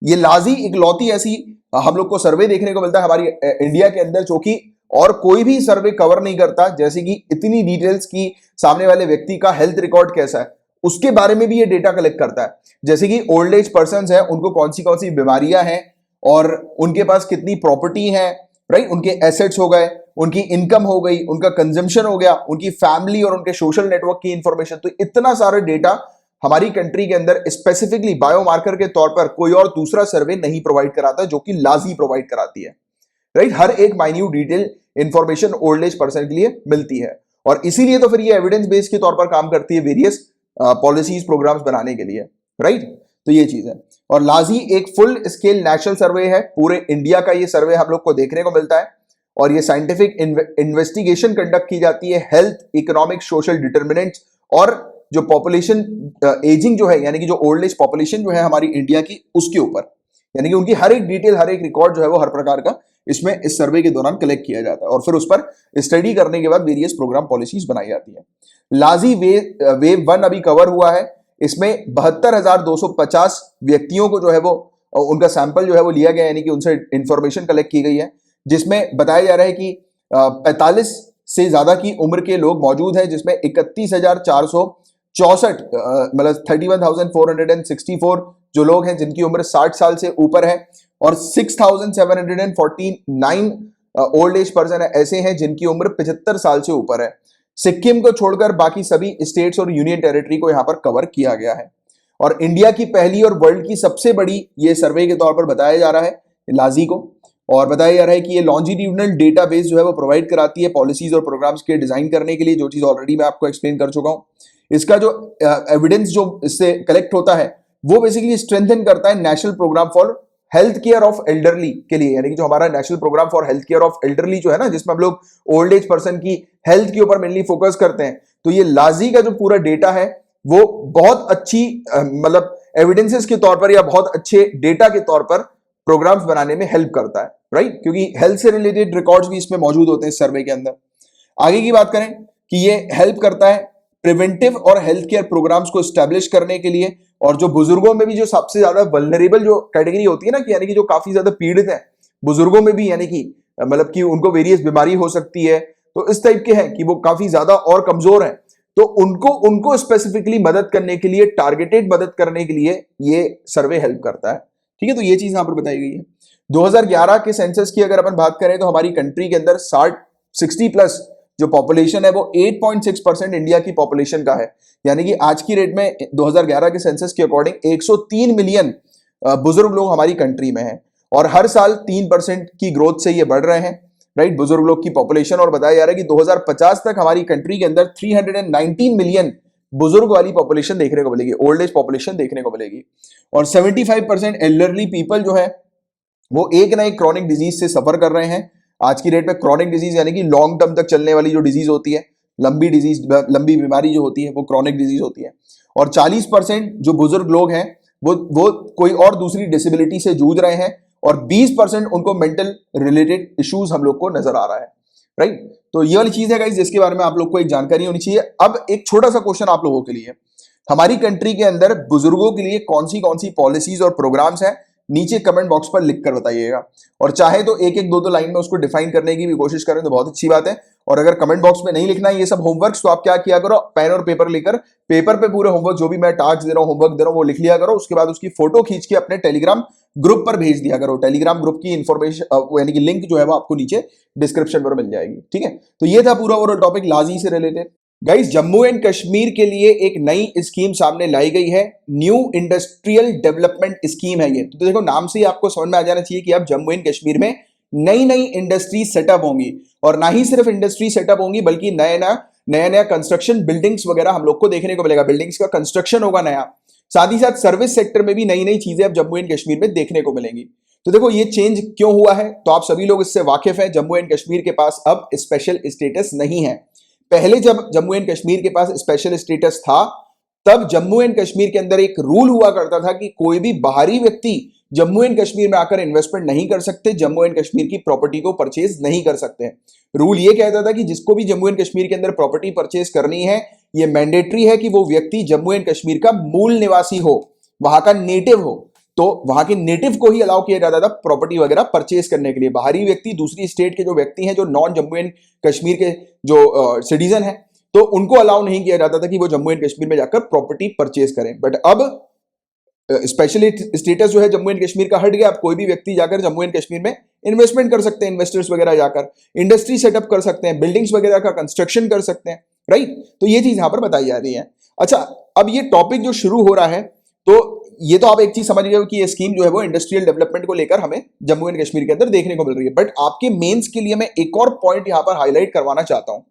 ये लाजी इकलौती ऐसी हम लोग को सर्वे देखने को मिलता है हमारी इंडिया के अंदर, जो कि और कोई भी सर्वे कवर नहीं करता। जैसे कि इतनी डिटेल्स की सामने वाले व्यक्ति का हेल्थ रिकॉर्ड कैसा है उसके बारे में भी ये डेटा कलेक्ट करता है। जैसे कि ओल्ड एज पर्सन है, उनको कौन सी बीमारियां हैं और उनके पास कितनी प्रॉपर्टी है, राइट, उनके एसेट्स हो गए, उनकी इनकम हो गई, उनका कंजम्पशन हो गया, उनकी फैमिली और उनके सोशल नेटवर्क की इंफॉर्मेशन। तो इतना सारा डेटा हमारी कंट्री के अंदर स्पेसिफिकली बायोमार्कर के तौर पर कोई और दूसरा सर्वे नहीं प्रोवाइड कराता, जो कि लाजी प्रोवाइड कराती है, राइट। हर एक minute detail information old age person के लिए मिलती है और इसीलिए तो फिर ये एविडेंस बेस के तौर पर काम करती है वेरियस पॉलिसीज प्रोग्राम्स बनाने के लिए, राइट। तो ये चीज है। और लाजी एक फुल स्केल नेशनल सर्वे है, पूरे इंडिया का ये सर्वे हम लोग को देखने को मिलता है। और ये साइंटिफिक इन्वेस्टिगेशन कंडक्ट की जाती है हेल्थ, इकोनॉमिक, सोशल डिटर्मिनेंट्स और जो पॉपुलेशन एजिंग जो है, यानी कि जो ओल्ड एज पॉपुलेशन जो है हमारी इंडिया की, उसके ऊपर, यानी कि उनकी हर एक डिटेल, हर एक रिकॉर्ड जो है वो हर प्रकार का इसमें इस सर्वे के दौरान कलेक्ट किया जाता है और फिर उस पर स्टडी करने के बाद वेरियस प्रोग्राम पॉलिसीज बनाई जाती है। लाजी वेव 1 अभी कवर हुआ है। इसमें 72,250 व्यक्तियों को जो है वो उनका सैंपल जो है वो लिया गया, यानी कि उनसे इंफॉर्मेशन कलेक्ट की गई है, जिसमें बताया जा रहा है कि 45 से ज्यादा की उम्र के लोग मौजूद हैं, जिसमें 31,464 मतलब 31,464 जो लोग हैं जिनकी उम्र 60 साल से ऊपर है और 6,749 ओल्ड एज पर्सन ऐसे हैं जिनकी उम्र 75 साल से ऊपर है। सिक्किम को छोड़कर बाकी सभी स्टेट्स और यूनियन टेरिटरी को यहां पर कवर किया गया है। और इंडिया की पहली और वर्ल्ड की सबसे बड़ी ये सर्वे के तौर पर बताया जा रहा है लाजी को, और बताया जा रहा है कि ये लॉन्जिट्यूडनल डेटाबेस जो है वो प्रोवाइड कराती है पॉलिसीज और प्रोग्राम्स के डिजाइन करने के लिए, जो चीज ऑलरेडी मैं आपको एक्सप्लेन कर चुका हूं। इसका जो एविडेंस जो इससे कलेक्ट होता है वो बेसिकली स्ट्रेंथन करता है national programme for health care of elderly के लिए, यानी कि जो हमारा national programme for health care of elderly जो है ना, जिसमें हम लोग ओल्ड एज पर्सन की हेल्थ के ऊपर मेनली फोकस करते हैं। तो ये लाजी का जो पूरा डेटा है वो बहुत अच्छी मतलब एविडेंसेस के तौर पर या बहुत अच्छे डेटा के तौर पर प्रोग्राम्स बनाने में हेल्प करता है, राइट, क्योंकि हेल्थ से रिलेटेड रिकॉर्ड्स भी इसमें मौजूद होते हैं इस सर्वे के अंदर। आगे की बात करें कि ये हेल्प करता है प्रिवेंटिव और हेल्थ केयर प्रोग्राम्स को स्टैब्लिश करने के लिए, और जो बुजुर्गों में भी जो सबसे ज्यादा वल्नरेबल जो कैटेगरी होती है ना, कि यानी कि जो काफी ज्यादा पीड़ित है बुजुर्गों में भी, यानी कि मतलब कि उनको वेरियस बीमारी हो सकती है, तो इस टाइप के हैं कि वो काफी ज्यादा और कमजोर हैं, तो उनको स्पेसिफिकली मदद करने के लिए, टारगेटेड मदद करने के लिए ये सर्वे हेल्प करता है, ठीक है। तो ये चीज यहां पर बताई गई है। 2011 के सेंसस की अगर अपन बात करें तो हमारी कंट्री के अंदर 60 प्लस जो पॉपुलेशन है वो 8.6% इंडिया की पॉपुलेशन का है, यानी कि आज की रेट में 2011 के सेंसस के अकॉर्डिंग 103 मिलियन बुजुर्ग लोग हमारी कंट्री में हैं और हर साल 3% की ग्रोथ से ये बढ़ रहे हैं, राइट, बुजुर्ग लोग की पॉपुलेशन। और बताया जा रहा है कि 2050 तक हमारी कंट्री के अंदर 319 मिलियन बुजुर्ग वाली पॉपुलेशन देखने को मिलेगी, ओल्ड एज पॉपुलेशन देखने को मिलेगी। और 75% एल्डरली पीपल जो है वो एक ना एक क्रॉनिक डिजीज से सफर कर रहे हैं। आज की डेट में क्रॉनिक डिजीज यानी कि लॉन्ग टर्म तक चलने वाली जो डिजीज होती है, लंबी बीमारी जो होती है वो क्रॉनिक डिजीज होती है। और 40% जो बुजुर्ग लोग हैं वो कोई और दूसरी डिसेबिलिटी से जूझ रहे हैं और 20% उनको मेंटल रिलेटेड इश्यूज हम लोग को नजर आ रहा है, राइट। तो ये वाली चीज है गाइस जिसके बारे में आप लोग को एक जानकारी होनी चाहिए। अब एक छोटा सा क्वेश्चन आप लोगों के लिए, हमारी कंट्री के अंदर बुजुर्गों के लिए कौन सी पॉलिसीज और प्रोग्राम्स हैं नीचे कमेंट बॉक्स पर लिख कर बताइएगा। और चाहे तो एक एक दो दो लाइन में उसको डिफाइन करने की भी कोशिश करें तो बहुत अच्छी बात है। और अगर कमेंट बॉक्स में नहीं लिखना है ये सब होमवर्क, तो आप क्या किया करो, पेन और पेपर लेकर पेपर पे पूरे होमवर्क जो भी मैं टास्क दे रहा हूं, होमवर्क दे रहा हूं, वो लिख लिया करो। उसके बाद उसकी फोटो खींच के अपने टेलीग्राम ग्रुप पर भेज दिया करो। टेलीग्राम ग्रुप की इंफॉर्मेशन यानी कि लिंक जो है वो आपको नीचे डिस्क्रिप्शन पर मिल जाएगी। ठीक है, तो ये था पूरा ओवरऑल टॉपिक लाजी से related. Guys, Jammu and Kashmir के लिए एक नई स्कीम सामने लाई गई है, न्यू इंडस्ट्रियल डेवलपमेंट स्कीम है ये। तो देखो नाम से ही आपको समझ में आ जाना चाहिए कि अब जम्मू एंड कश्मीर में नई नई इंडस्ट्री सेटअप होंगी। और ना ही सिर्फ इंडस्ट्री सेटअप होंगी बल्कि नया नया कंस्ट्रक्शन, बिल्डिंग्स वगैरह हम लोग को देखने को मिलेगा। बिल्डिंग्स का कंस्ट्रक्शन होगा नया। साथ ही साथ सर्विस सेक्टर में भी नई नई चीजें अब जम्मू एंड कश्मीर में देखने को मिलेंगी। तो देखो ये चेंज क्यों हुआ है, तो आप सभी लोग इससे वाकिफ हैं। जम्मू एंड कश्मीर के पास अब स्पेशल स्टेटस नहीं है। पहले जब जम्मू एंड कश्मीर के पास स्पेशल स्टेटस था तब जम्मू एंड कश्मीर के अंदर एक रूल हुआ करता था कि कोई भी बाहरी व्यक्ति जम्मू एंड कश्मीर में आकर इन्वेस्टमेंट नहीं कर सकते, जम्मू एंड कश्मीर की प्रॉपर्टी को परचेज नहीं कर सकते। रूल ये कहता था कि जिसको भी जम्मू एंड कश्मीर के अंदर प्रॉपर्टी परचेज करनी है, ये मैंडेटरी है कि वो व्यक्ति जम्मू एंड कश्मीर का मूल निवासी हो, वहां का नेटिव हो। तो वहां के नेटिव को ही अलाउ किया जाता था प्रॉपर्टी वगैरह परचेज करने के लिए। बाहरी व्यक्ति, दूसरी स्टेट के जो व्यक्ति हैं, जो नॉन जम्मू एंड कश्मीर के जो सिटीजन हैं, तो उनको अलाउ नहीं किया जाता था कि वो जम्मू एंड कश्मीर में जाकर प्रॉपर्टी परचेज करें। बट अब स्पेशल स्टेटस जो है जम्मू एंड कश्मीर का हट गया। अब कोई भी व्यक्ति जाकर जम्मू एंड कश्मीर में इन्वेस्टमेंट कर सकते हैं, इन्वेस्टर्स वगैरह जाकर इंडस्ट्री सेटअप कर सकते हैं, बिल्डिंग्स वगैरह का कंस्ट्रक्शन कर सकते हैं, राइट। तो ये चीज यहां पर बताई जा रही है। अच्छा, अब ये टॉपिक जो शुरू हो रहा है, तो ये तो आप एक चीज समझ गए हो कि ये स्कीम जो है वो इंडस्ट्रियल डेवलपमेंट को लेकर हमें जम्मू एंड कश्मीर के अंदर देखने को मिल रही है। बट आपके मेंस के लिए मैं एक और पॉइंट यहां पर हाईलाइट करवाना चाहता हूं,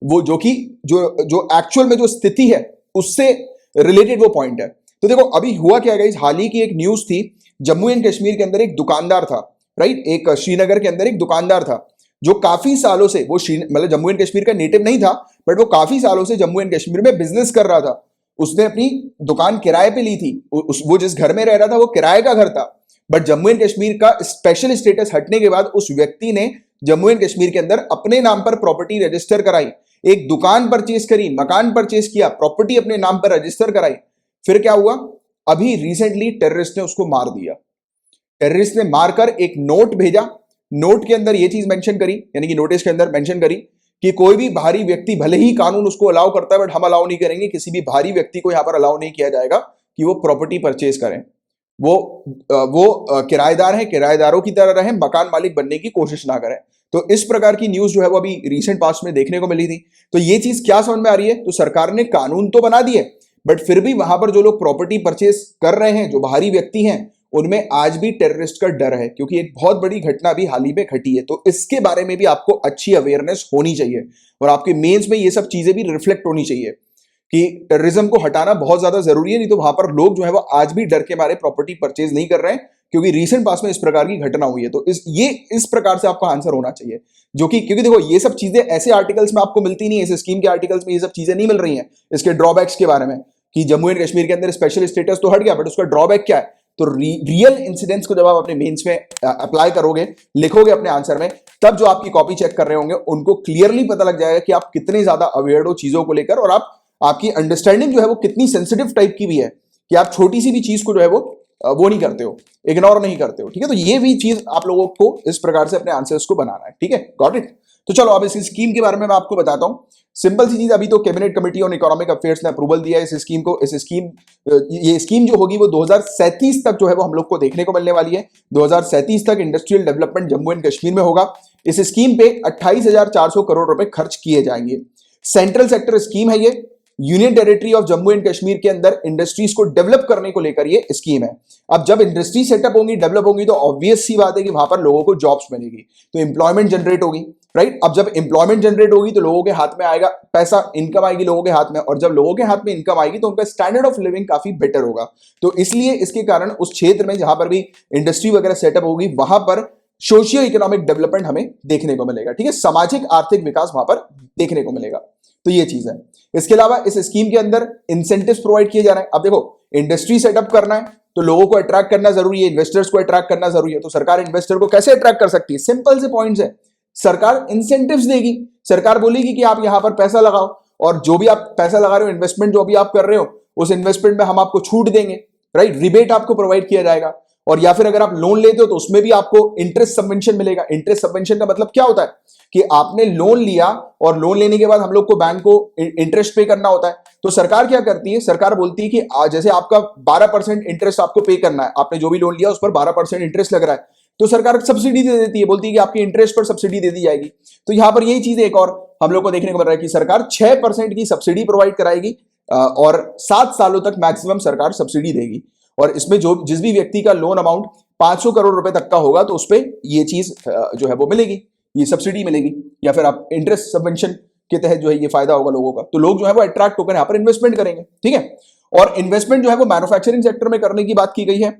वो जो कि जो एक्चुअल में जो स्थिति है उससे रिलेटेड वो पॉइंट है। तो देखो अभी हुआ क्या गाइस, हाल ही की एक न्यूज थी। जम्मू एंड कश्मीर के अंदर एक दुकानदार था, राइट, एक श्रीनगर के अंदर एक दुकानदार था जो काफी सालों से, वो मतलब जम्मू एंड कश्मीर का नेटिव नहीं था, बट वो काफी सालों से जम्मू एंड कश्मीर में बिजनेस कर रहा था। उसने अपनी दुकान किराए पे ली थी। वो जिस घर में रह रहा था वो किराए का घर था। बट जम्मू एंड कश्मीर का स्पेशल स्टेटस हटने के बाद उस व्यक्ति ने जम्मू एंड कश्मीर के अंदर अपने नाम पर प्रॉपर्टी रजिस्टर कराई, एक दुकान परचेज करी, मकान परचेज किया, प्रॉपर्टी अपने नाम पर रजिस्टर कराई। फिर क्या हुआ, अभी रिसेंटली टेररिस्ट ने उसको मार दिया। टेररिस्ट ने मारकर एक नोट भेजा। नोट के अंदर यह चीज मेंशन करी, यानी कि नोटिस के अंदर मेंशन करी कि कोई भी बाहरी व्यक्ति, भले ही कानून उसको अलाउ करता है बट हम अलाउ नहीं करेंगे, किसी भी बाहरी व्यक्ति को यहां पर अलाउ नहीं किया जाएगा कि वो प्रॉपर्टी परचेज करें। वो किराएदार है, किराएदारों की तरह रहे, मकान मालिक बनने की कोशिश ना करें। तो इस प्रकार की न्यूज जो है वो अभी रिसेंट पास्ट में देखने को मिली थी। तो ये चीज क्या समझ में आ रही है, तो सरकार ने कानून तो बना दिए बट फिर भी वहां पर जो लोग प्रॉपर्टी परचेज कर रहे हैं, जो बाहरी व्यक्ति हैं, उनमें आज भी टेररिस्ट का डर है, क्योंकि एक बहुत बड़ी घटना भी हाल ही में घटी है। तो इसके बारे में भी आपको अच्छी अवेयरनेस होनी चाहिए और आपके मेंस में ये सब चीजें भी रिफ्लेक्ट होनी चाहिए कि टेररिज्म को हटाना बहुत ज्यादा जरूरी है। नहीं तो वहां पर लोग जो है वो आज भी डर के मारे प्रॉपर्टी परचेज नहीं कर रहे हैं, क्योंकि रीसेंट पास में इस प्रकार की घटना हुई है। तो इस प्रकार से आपका आंसर होना चाहिए, जो कि क्योंकि देखो ये सब चीजें ऐसे आर्टिकल्स में आपको मिलती नहीं है, इस स्कीम के आर्टिकल्स में ये सब चीजें नहीं मिल रही हैं, इसके ड्रॉबैक्स के बारे में कि जम्मू एंड कश्मीर के अंदर स्पेशल स्टेटस तो हट गया बट उसका ड्रॉबैक क्या है। तो रियल इंसिडेंट्स को जब आप अपने मेंस में अप्लाई करोगे, लिखोगे अपने आंसर में, तब जो आपकी कॉपी चेक कर रहे होंगे उनको क्लियरली पता लग जाएगा कि आप कितने ज्यादा अवेयर हो चीजों को लेकर, और आपकी अंडरस्टैंडिंग जो है वो कितनी सेंसिटिव टाइप की भी है कि आप छोटी सी भी चीज को जो है वो नहीं करते हो, इग्नोर नहीं करते हो। ठीक है, तो ये भी चीज आप लोगों को इस प्रकार से अपने आंसर्स को बनाना है। ठीक है, गॉट इट। तो चलो अब इस स्कीम के बारे में मैं आपको बताता हूं। सिंपल सी चीज, अभी तो cabinet committee on economic affairs ने अप्रूवल दिया है इस स्कीम को। ये स्कीम जो होगी वो 2037 तक जो है वो हम लोग को देखने को मिलने वाली है। 2037 तक industrial development Jammu and Kashmir में होगा। इस स्कीम पे 28,400 करोड़ रुपए खर्च किए जाएंगे। सेंट्रल सेक्टर स्कीम है ये। Union territory of Jammu and Kashmir के अंदर इंडस्ट्रीज को डेवलप करने को लेकर ये स्कीम है। अब जब इंडस्ट्री सेटअप होंगी, डेवलप होंगी, तो ऑब्वियस सी बात है कि वहां पर लोगों को जॉब्स मिलेगी, तो एम्प्लॉयमेंट जनरेट होगी, राइट। अब जब एम्प्लॉयमेंट जनरेट होगी तो लोगों के हाथ में आएगा पैसा, इनकम आएगी लोगों के हाथ में, और जब लोगों के हाथ में इनकम आएगी तो उनका स्टैंडर्ड ऑफ लिविंग काफी बेटर होगा। तो इसलिए इसके कारण उस क्षेत्र में जहां पर भी इंडस्ट्री वगैरह सेटअप होगी वहां पर सोशियो इकोनॉमिक डेवलपमेंट हमें देखने को मिलेगा। ठीक है, सामाजिक आर्थिक विकास वहां पर देखने को मिलेगा। तो ये चीज है। इसके अलावा इस स्कीम के अंदर इंसेंटिव्स प्रोवाइड किए जा रहे हैं। अब देखो, इंडस्ट्री सेटअप करना है तो लोगों को अट्रैक्ट करना जरूरी है, इन्वेस्टर्स को अट्रैक्ट करना जरूरी है। तो सरकार इन्वेस्टर को कैसे अट्रैक्ट कर सकती है? सिंपल से पॉइंट्स है, सरकार इंसेंटिव्स देगी। सरकार बोलेगी कि आप यहां पर पैसा लगाओ, और जो भी आप पैसा लगा रहे हो, इन्वेस्टमेंट जो भी आप कर रहे हो, उस इन्वेस्टमेंट में हम आपको छूट देंगे, राइट, रिबेट आपको प्रोवाइड किया जाएगा। और या फिर अगर आप लोन लेते हो तो उसमें भी आपको इंटरेस्ट सबवेंशन मिलेगा। इंटरेस्ट सबवेंशन का मतलब क्या होता है कि आपने लोन लिया और लोन लेने के बाद हम लोग को बैंक को इंटरेस्ट पे करना होता है। तो सरकार क्या करती है, सरकार बोलती है कि जैसे आपका 12% इंटरेस्ट आपको पे करना है, आपने जो भी लोन लिया उस पर 12% इंटरेस्ट लग रहा है, तो सरकार सब्सिडी दे देती है, बोलती है कि आपकी इंटरेस्ट पर सब्सिडी दे दी जाएगी। तो यहां पर यही चीज एक और हम लोग को देखने को मिल रहा है कि सरकार 6% की सब्सिडी प्रोवाइड कराएगी और 7 सालों तक मैक्सिमम सरकार सब्सिडी देगी। और इसमें जो जिस भी व्यक्ति का लोन अमाउंट 500 करोड़ रुपए तक का होगा तो उस पर ये चीज जो है वो मिलेगी, ये सब्सिडी मिलेगी, या फिर आप इंटरेस्ट सबवेंशन के तहत जो है ये फायदा होगा लोगों का। तो लोग जो है वो अट्रैक्ट होकर यहां पर इन्वेस्टमेंट करेंगे, ठीक है। और इन्वेस्टमेंट जो है वो मैन्युफैक्चरिंग सेक्टर में करने की बात की गई है,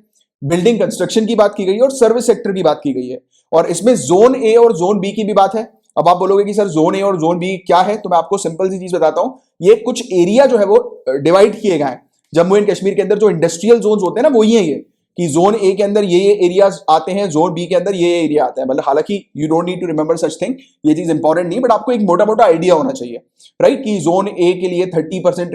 बिल्डिंग कंस्ट्रक्शन की बात की गई है और सर्विस सेक्टर की बात की गई है। और इसमें जोन ए और जोन बी की भी बात है। अब आप बोलोगे कि सर जोन ए और जोन बी क्या है, तो मैं आपको सिंपल सी चीज बताता हूं। ये कुछ एरिया जो है वो डिवाइड किए गए हैं। जम्मू एंड कश्मीर के अंदर जो इंडस्ट्रियल जोन होते हैं ना, वो ही है ये, कि जोन ए के अंदर ये एरियाज आते हैं, जोन बी के अंदर ये एरिया आता है। मतलब हालांकि you don't need to remember such thing, ये चीज इंपॉर्टेंट नहीं, बट आपको एक मोटा मोटा आइडिया होना चाहिए, राइट, कि जोन ए के लिए 30%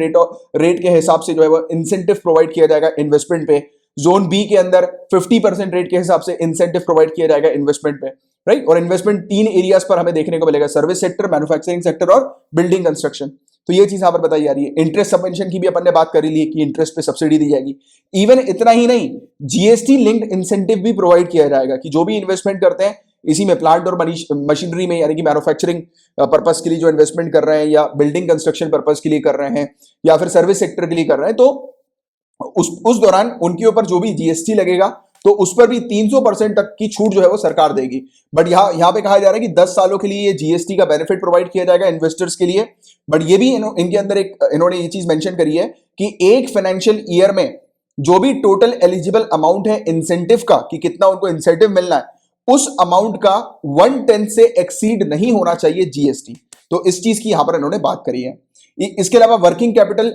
रेट के हिसाब से जो है वो इंसेंटिव प्रोवाइड किया जाएगा इन्वेस्टमेंट पे। जोन बी के अंदर 50% रेट के हिसाब से इंसेंटिव प्रोवाइड किया जाएगा इन्वेस्टमेंट पे, राइट। और इन्वेस्टमेंट 3 एरियाज पर हमें देखने को मिलेगा, सर्विस सेक्टर, मैन्युफैक्चरिंग सेक्टर और बिल्डिंग कंस्ट्रक्शन। तो ये चीज यहां पर बताई जा रही है। इंटरेस्ट सबवेंशन की भी अपन ने बात करी ली कि इंटरेस्ट पे सब्सिडी दी जाएगी। इवन इतना ही नहीं, जीएसटी लिंक्ड इंसेंटिव भी प्रोवाइड किया जाएगा कि जो भी इन्वेस्टमेंट करते हैं इसी में, प्लांट और मशीनरी में, यानी कि मैन्युफैक्चरिंग पर्पस के लिए जो इन्वेस्टमेंट कर रहे हैं, या बिल्डिंग कंस्ट्रक्शन पर्पस के लिए कर रहे हैं, या फिर सर्विस सेक्टर के लिए कर रहे हैं, तो उस दौरान उनके ऊपर जो भी जीएसटी लगेगा तो उस पर भी 300% तक की छूट जो है वो सरकार देगी। बट यहां पे कहा जा रहा है कि 10 सालों के लिए ये जीएसटी का बेनिफिट प्रोवाइड किया जाएगा इन्वेस्टर्स के लिए। बट ये भी इनके अंदर इन्होंने ये चीज मेंशन करी है कि एक फाइनेंशियल ईयर में जो भी टोटल एलिजिबल अमाउंट है इंसेंटिव का, कि कितना उनको इंसेंटिव मिलना है, उस अमाउंट का 1/10 से एक्सीड नहीं होना चाहिए जीएसटी। तो इस चीज की यहां पर इन्होंने बात करी है। इसके अलावा वर्किंग कैपिटल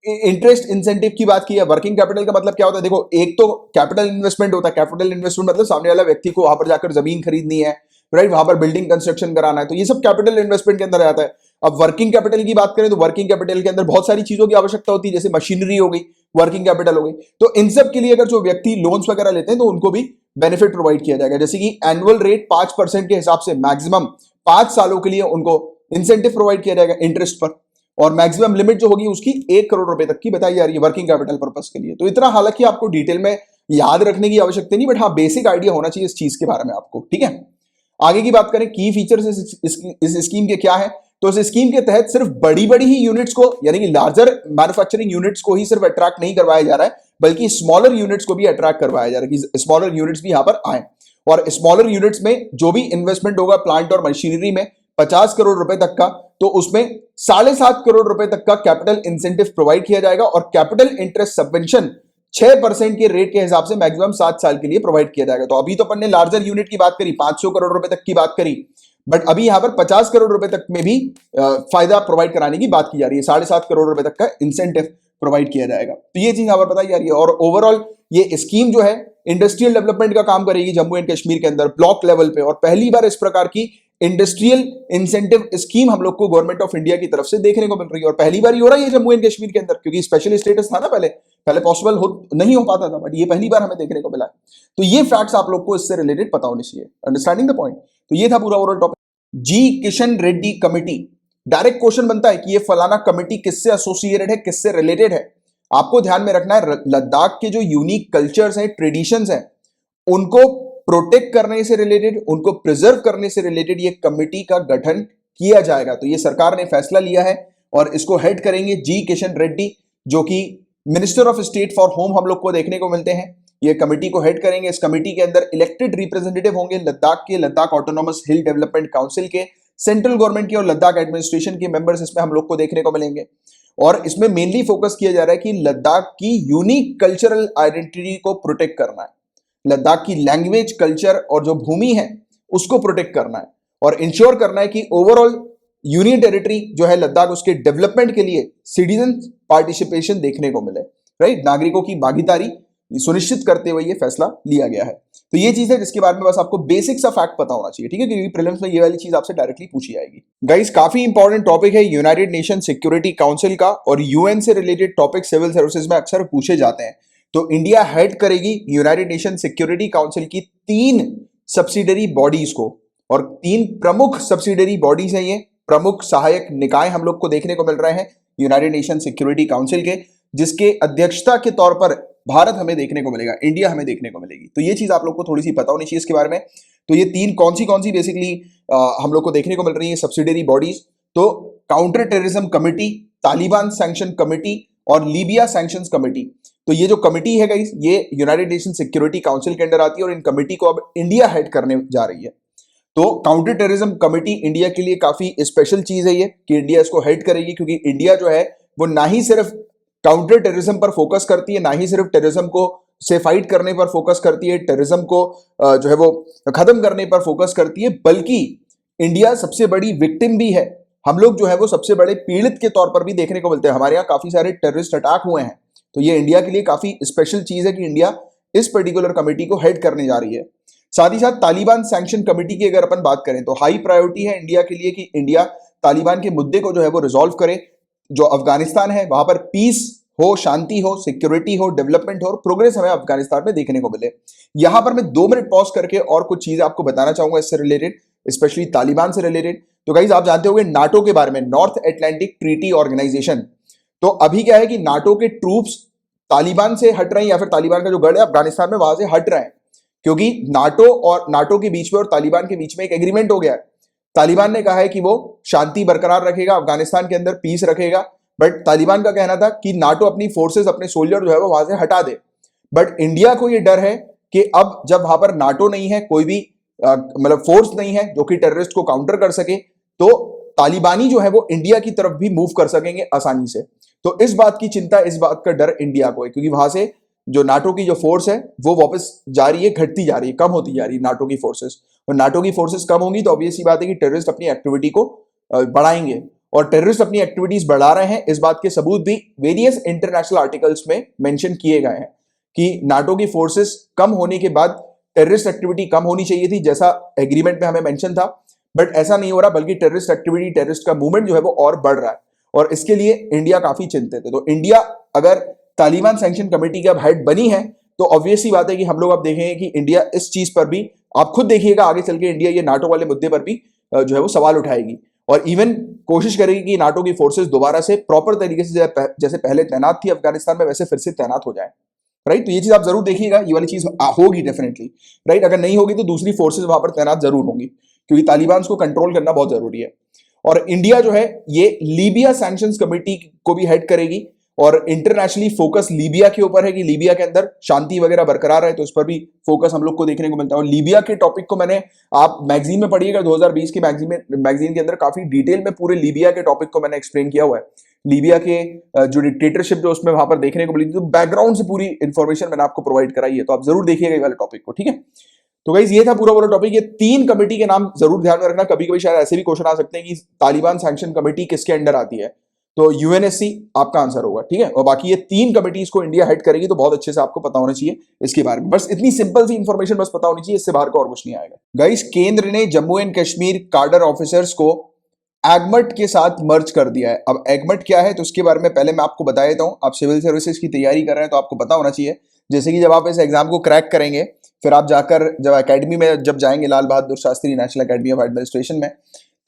इंटरेस्ट इंसेंटिव की बात की है। वर्किंग कैपिटल का मतलब क्या होता है, देखो, एक तो कैपिटल इन्वेस्टमेंट होता है। कैपिटल इन्वेस्टमेंट मतलब सामने वाला व्यक्ति को वहां पर जाकर जमीन खरीदनी है, राइट, वहां पर बिल्डिंग कंस्ट्रक्शन कराना है, तो ये सब कैपिटल इन्वेस्टमेंट के अंदर आता है। अब वर्किंग कैपिटल की बात करें तो वर्किंग कैपिटल के अंदर बहुत सारी चीजों की आवश्यकता होती है, जैसे मशीनरी हो गई, वर्किंग कैपिटल हो गई। तो इन सब के लिए अगर जो व्यक्ति लोन्स वगैरह लेते हैं तो उनको भी बेनिफिट प्रोवाइड किया जाएगा, जैसे कि एनुअल रेट 5% के हिसाब से मैक्सिमम 5 सालों के लिए उनको इंसेंटिव प्रोवाइड किया जाएगा इंटरेस्ट पर। और मैक्सिमम लिमिट जो होगी उसकी 1 करोड़ रुपए तक की बताई जा रही है वर्किंग कैपिटल पर्पस के लिए। तो इतना हालांकि आपको डिटेल में याद रखने की आवश्यकता नहीं, बट हाँ बेसिक आइडिया होना चाहिए इस चीज के बारे में आपको, ठीक है। आगे की बात करें, की फीचर्स इस स्कीम के क्या है, तो इस स्कीम के तहत सिर्फ बड़ी बड़ी ही यूनिट्स को, यानी कि लार्जर मैन्युफैक्चरिंग यूनिट्स को ही सिर्फ अट्रैक्ट नहीं करवाया जा रहा है, बल्कि स्मॉलर यूनिट्स को भी अट्रैक्ट करवाया जा रहा है कि स्मॉलर यूनिट्स भी यहां पर आए। और स्मॉलर यूनिट्स में जो भी इन्वेस्टमेंट होगा प्लांट और मशीनरी में 50 करोड़ रुपए तक का, तो उसमें 7.5 करोड़ रुपए तक का कैपिटल इंसेंटिव प्रोवाइड किया जाएगा। और कैपिटल इंटरेस्ट सबवेंशन 6% के रेट के हिसाब से मैक्सिमम 7 साल के लिए प्रोवाइड किया जाएगा। तो अभी तो अपन ने लार्जर यूनिट की बात करी, 500 करोड़ रुपए तक की बात करी, बट अभी यहां पर 50 करोड़ रुपए तक में भी फायदा प्रोवाइड कराने की बात की जा रही है। 7.5 करोड़ रुपए तक का इंसेंटिव प्रोवाइड किया जाएगा। तो ये चीज यहां पर बताई जा रही है। और ओवरऑल ये स्कीम जो है इंडस्ट्रियल डेवलपमेंट का काम करेगी जम्मू एंड कश्मीर के अंदर ब्लॉक लेवल पे। और पहली बार इस प्रकार की इंडस्ट्रियल इंसेंटिव स्कीम हम लोग को गवर्नमेंट ऑफ इंडिया की तरफ से देखने को मिल रही है। और पहली बार ही हो रहा है ये जम्मू एंड कश्मीर के अंदर, क्योंकि स्पेशल स्टेटस था ना पहले पॉसिबल नहीं हो पाता था, बट ये पहली बार हमें देखने को मिला। तो ये फैक्ट्स आप लोग को इससे रिलेटेड पता होने चाहिए। Understanding the point. तो ये था पूरा overall topic. G Kishan Reddy committee, direct question बनता है कि ये फलाना कमिटी किससे एसोसिएटेड है, किससे रिलेटेड है। आपको ध्यान में रखना है लद्दाख के जो यूनिक कल्चर्स हैं, ट्रेडिशंस हैं, उनको प्रोटेक्ट करने से रिलेटेड, उनको प्रिजर्व करने से रिलेटेड ये कमिटी का गठन किया जाएगा। तो ये सरकार ने फैसला लिया है और इसको हेड करेंगे जी किशन रेड्डी, जो कि minister of state for home हम लोग को देखने को मिलते हैं। ये कमिटी को हेड करेंगे। इस कमिटी के अंदर इलेक्टेड रिप्रेजेंटेटिव होंगे लद्दाख के, लद्दाख ऑटोनॉमस हिल डेवलपमेंट काउंसिल के, सेंट्रल गवर्नमेंट के और लद्दाख एडमिनिस्ट्रेशन के मेंबर्स इसमें हम लोग को देखने को मिलेंगे। और इसमें मेनली फोकस किया जा रहा है कि लद्दाख की यूनिक कल्चरल आइडेंटिटी को प्रोटेक्ट करना है, लद्दाख की लैंग्वेज, कल्चर और जो भूमि है उसको प्रोटेक्ट करना है, और इंश्योर करना है कि ओवरऑल यूनियन टेरिटरी जो है लद्दाख, उसके डेवलपमेंट के लिए सिटीजन पार्टिसिपेशन देखने को मिले, राइट, नागरिकों की भागीदारी सुनिश्चित करते हुए ये फैसला लिया गया है। तो ये चीज है जिसके बारे में बस आपको बेसिक सा फैक्ट पता होना चाहिए, ठीक है, क्योंकि प्रीलिम्स में ये वाली चीज आपसे डायरेक्टली पूछी जाएगी। गाइस, काफी इंपॉर्टेंट टॉपिक है यूनाइटेड नेशन सिक्योरिटी काउंसिल का, और यूएन से रिलेटेड टॉपिक सिविल सर्विसेज में अक्सर पूछे जाते हैं। तो इंडिया हेड करेगी यूनाइटेड नेशन सिक्योरिटी काउंसिल की 3 सब्सिडरी बॉडीज को, और 3 प्रमुख सब्सिडरी बॉडीज हैं ये, प्रमुख सहायक निकाय हम लोग को देखने को मिल रहे हैं यूनाइटेड नेशन सिक्योरिटी काउंसिल के, जिसके अध्यक्षता के तौर पर भारत हमें देखने को मिलेगा, इंडिया हमें देखने को मिलेगी। तो ये चीज आप लोग को थोड़ी सी पता होनी चाहिए इसके बारे में। तो ये 3 कौन सी बेसिकली हम लोग को देखने को मिल रही है सब्सिडरी बॉडीज। तो counter terrorism committee, Taliban sanction committee और लीबिया सैंक्शंस कमिटी। तो ये जो कमिटी है गाइस, ये यूनाइटेड नेशन सिक्योरिटी काउंसिल के अंडर आती है और इन कमिटी को अब इंडिया हेड करने जा रही है। तो काउंटर टेररिज्म कमिटी इंडिया के लिए काफी स्पेशल चीज है ये, कि इंडिया इसको हेड करेगी, क्योंकि इंडिया जो है वो ना ही सिर्फ काउंटर टेररिज्म पर फोकस करती है, ना ही सिर्फ टेररिज्म को से फाइट करने पर फोकस करती है, टेररिज्म को जो है वो खत्म करने पर फोकस करती है, बल्कि इंडिया सबसे बड़ी विक्टिम भी है। हम लोग जो है वो सबसे बड़े पीड़ित के तौर पर भी देखने को मिलते हैं। हमारे यहाँ काफी सारे टेररिस्ट अटैक हुए हैं। तो ये इंडिया के लिए काफी स्पेशल चीज है कि इंडिया इस पर्टिकुलर कमेटी को हेड करने जा रही है। साथ ही साथ तालिबान सैंक्शन कमेटी की अगर अपन बात करें तो हाई प्रायोरिटी है इंडिया के लिए कि इंडिया तालिबान के मुद्दे को जो है वो रिजॉल्व करे। जो अफगानिस्तान है वहां पर पीस हो, शांति हो, सिक्योरिटी हो, डेवलपमेंट हो और प्रोग्रेस हमें अफगानिस्तान में देखने को मिले। यहां पर मैं 2 मिनट पॉज करके और कुछ चीजें आपको बताना चाहूंगा इससे रिलेटेड, स्पेशली तालिबान से रिलेटेड। तो गाइस आप जानते होंगे नाटो के बारे में, नॉर्थ एटलांटिक ट्रीटी ऑर्गेनाइजेशन। तो अभी क्या है कि नाटो के ट्रूप्स तालिबान से हट रहे हैं, या फिर तालिबान का जो गढ़ है अफगानिस्तान में वहां से हट रहे हैं, क्योंकि नाटो के बीच में और तालिबान के बीच में एक एग्रीमेंट हो गया है। तालिबान ने कहा है कि वो शांति बरकरार रखेगा, अफगानिस्तान के अंदर पीस रखेगा, बट तालिबान का कहना था कि नाटो अपनी फोर्सेस, अपने सोल्जर जो है वो वहां से हटा दे। बट इंडिया को ये डर है कि अब जब वहां पर नाटो नहीं है, कोई भी मतलब फोर्स नहीं है जो कि टेररिस्ट को काउंटर कर सके, तो तालिबानी जो है वो इंडिया की तरफ भी मूव कर सकेंगे आसानी से। तो इस बात की चिंता, इस बात का डर इंडिया को है, क्योंकि वहां से जो नाटो की जो फोर्स है वो वापस जा रही है, घटती जा रही है, कम होती जा रही है नाटो की फोर्सेस। और नाटो की फोर्सेस कम होंगी तो ऑब्वियस सी बात है कि टेररिस्ट अपनी एक्टिविटी को बढ़ाएंगे, और टेररिस्ट अपनी एक्टिविटीज बढ़ा रहे हैं। इस बात के सबूत भी वेरियस इंटरनेशनल आर्टिकल्स में मेंशन किए गए हैं कि नाटो की फोर्सेस कम होने के बाद टेररिस्ट एक्टिविटी कम होनी चाहिए थी, जैसा एग्रीमेंट में हमें मेंशन था, बट ऐसा नहीं हो रहा, बल्कि टेररिस्ट एक्टिविटी, टेररिस्ट का मूवमेंट जो है वो और बढ़ रहा है, और इसके लिए इंडिया काफी चिंतित है। तो इंडिया अगर तालिबान सैंक्शन कमेटी की अब हेड बनी है तो ऑब्वियस सी बात है कि हम लोग अब देखेंगे कि इंडिया इस चीज पर भी, आप खुद देखिएगा आगे चल के इंडिया ये नाटो वाले मुद्दे पर भी जो है वो सवाल उठाएगी, और इवन कोशिश करेगी कि नाटो की फोर्सेस दोबारा से प्रॉपर तरीके से जैसे पहले तैनात थी अफगानिस्तान में वैसे फिर से तैनात हो जाए। राइट, तो ये चीज आप जरूर देखिएगा, ये वाली चीज होगी डेफिनेटली। राइट, अगर नहीं होगी तो दूसरी फोर्सेस वहां पर तैनात जरूर होंगी, क्योंकि तालिबान को कंट्रोल करना बहुत जरूरी है। और इंडिया जो है ये लीबिया सैंक्शंस कमेटी को भी हेड करेगी, और इंटरनेशनली फोकस लीबिया के ऊपर है कि लीबिया के अंदर शांति वगैरह बरकरार है, तो उस पर भी फोकस हम लोग को देखने को मिलता है। और लीबिया के टॉपिक को मैंने, आप मैगजीन में पढ़िएगा, 2020 की मैगजीन के अंदर काफी डिटेल में पूरे लीबिया के टॉपिक को मैंने एक्सप्लेन किया हुआ है। लीबिया के जो डिक्टेटरशिप जो उसमें वहां पर देखने को मिली थी, तो बैकग्राउंड से पूरी इंफॉर्मेशन मैंने आपको प्रोवाइड कराई है, तो आप जरूर देखिएगा ये वाले टॉपिक को, ठीक है। तो गाइस ये था पूरा टॉपिक। ये 3 कमेटी के नाम जरूर ध्यान में रखना, कभी कभी शायद ऐसे भी क्वेश्चन आ सकते हैं कि तालिबान सैंक्शन कमेटी किसके अंडर आती है, तो यूएनएससी आपका आंसर होगा, ठीक है। और बाकी ये 3 कमेटीज को इंडिया हेड करेगी, तो बहुत अच्छे से आपको पता होना चाहिए इसके बारे में। बस इतनी सिंपल सी इंफॉर्मेशन बस पता होनी चाहिए, इससे बाहर का और कुछ नहीं आएगा। गाइस केंद्र ने Jammu and Kashmir cadre officers को एगमट के साथ मर्ज कर दिया है। अब एगमट क्या है तो उसके बारे में पहले मैं आपको बता देता हूं। आप सिविल सर्विसेज की तैयारी कर रहे हैं तो आपको पता होना चाहिए, जैसे कि जब आप इस एग्जाम को क्रैक करेंगे, फिर आप जाकर जब एकेडमी में जब जाएंगे, Lal Bahadur Shastri National Academy of Administration में,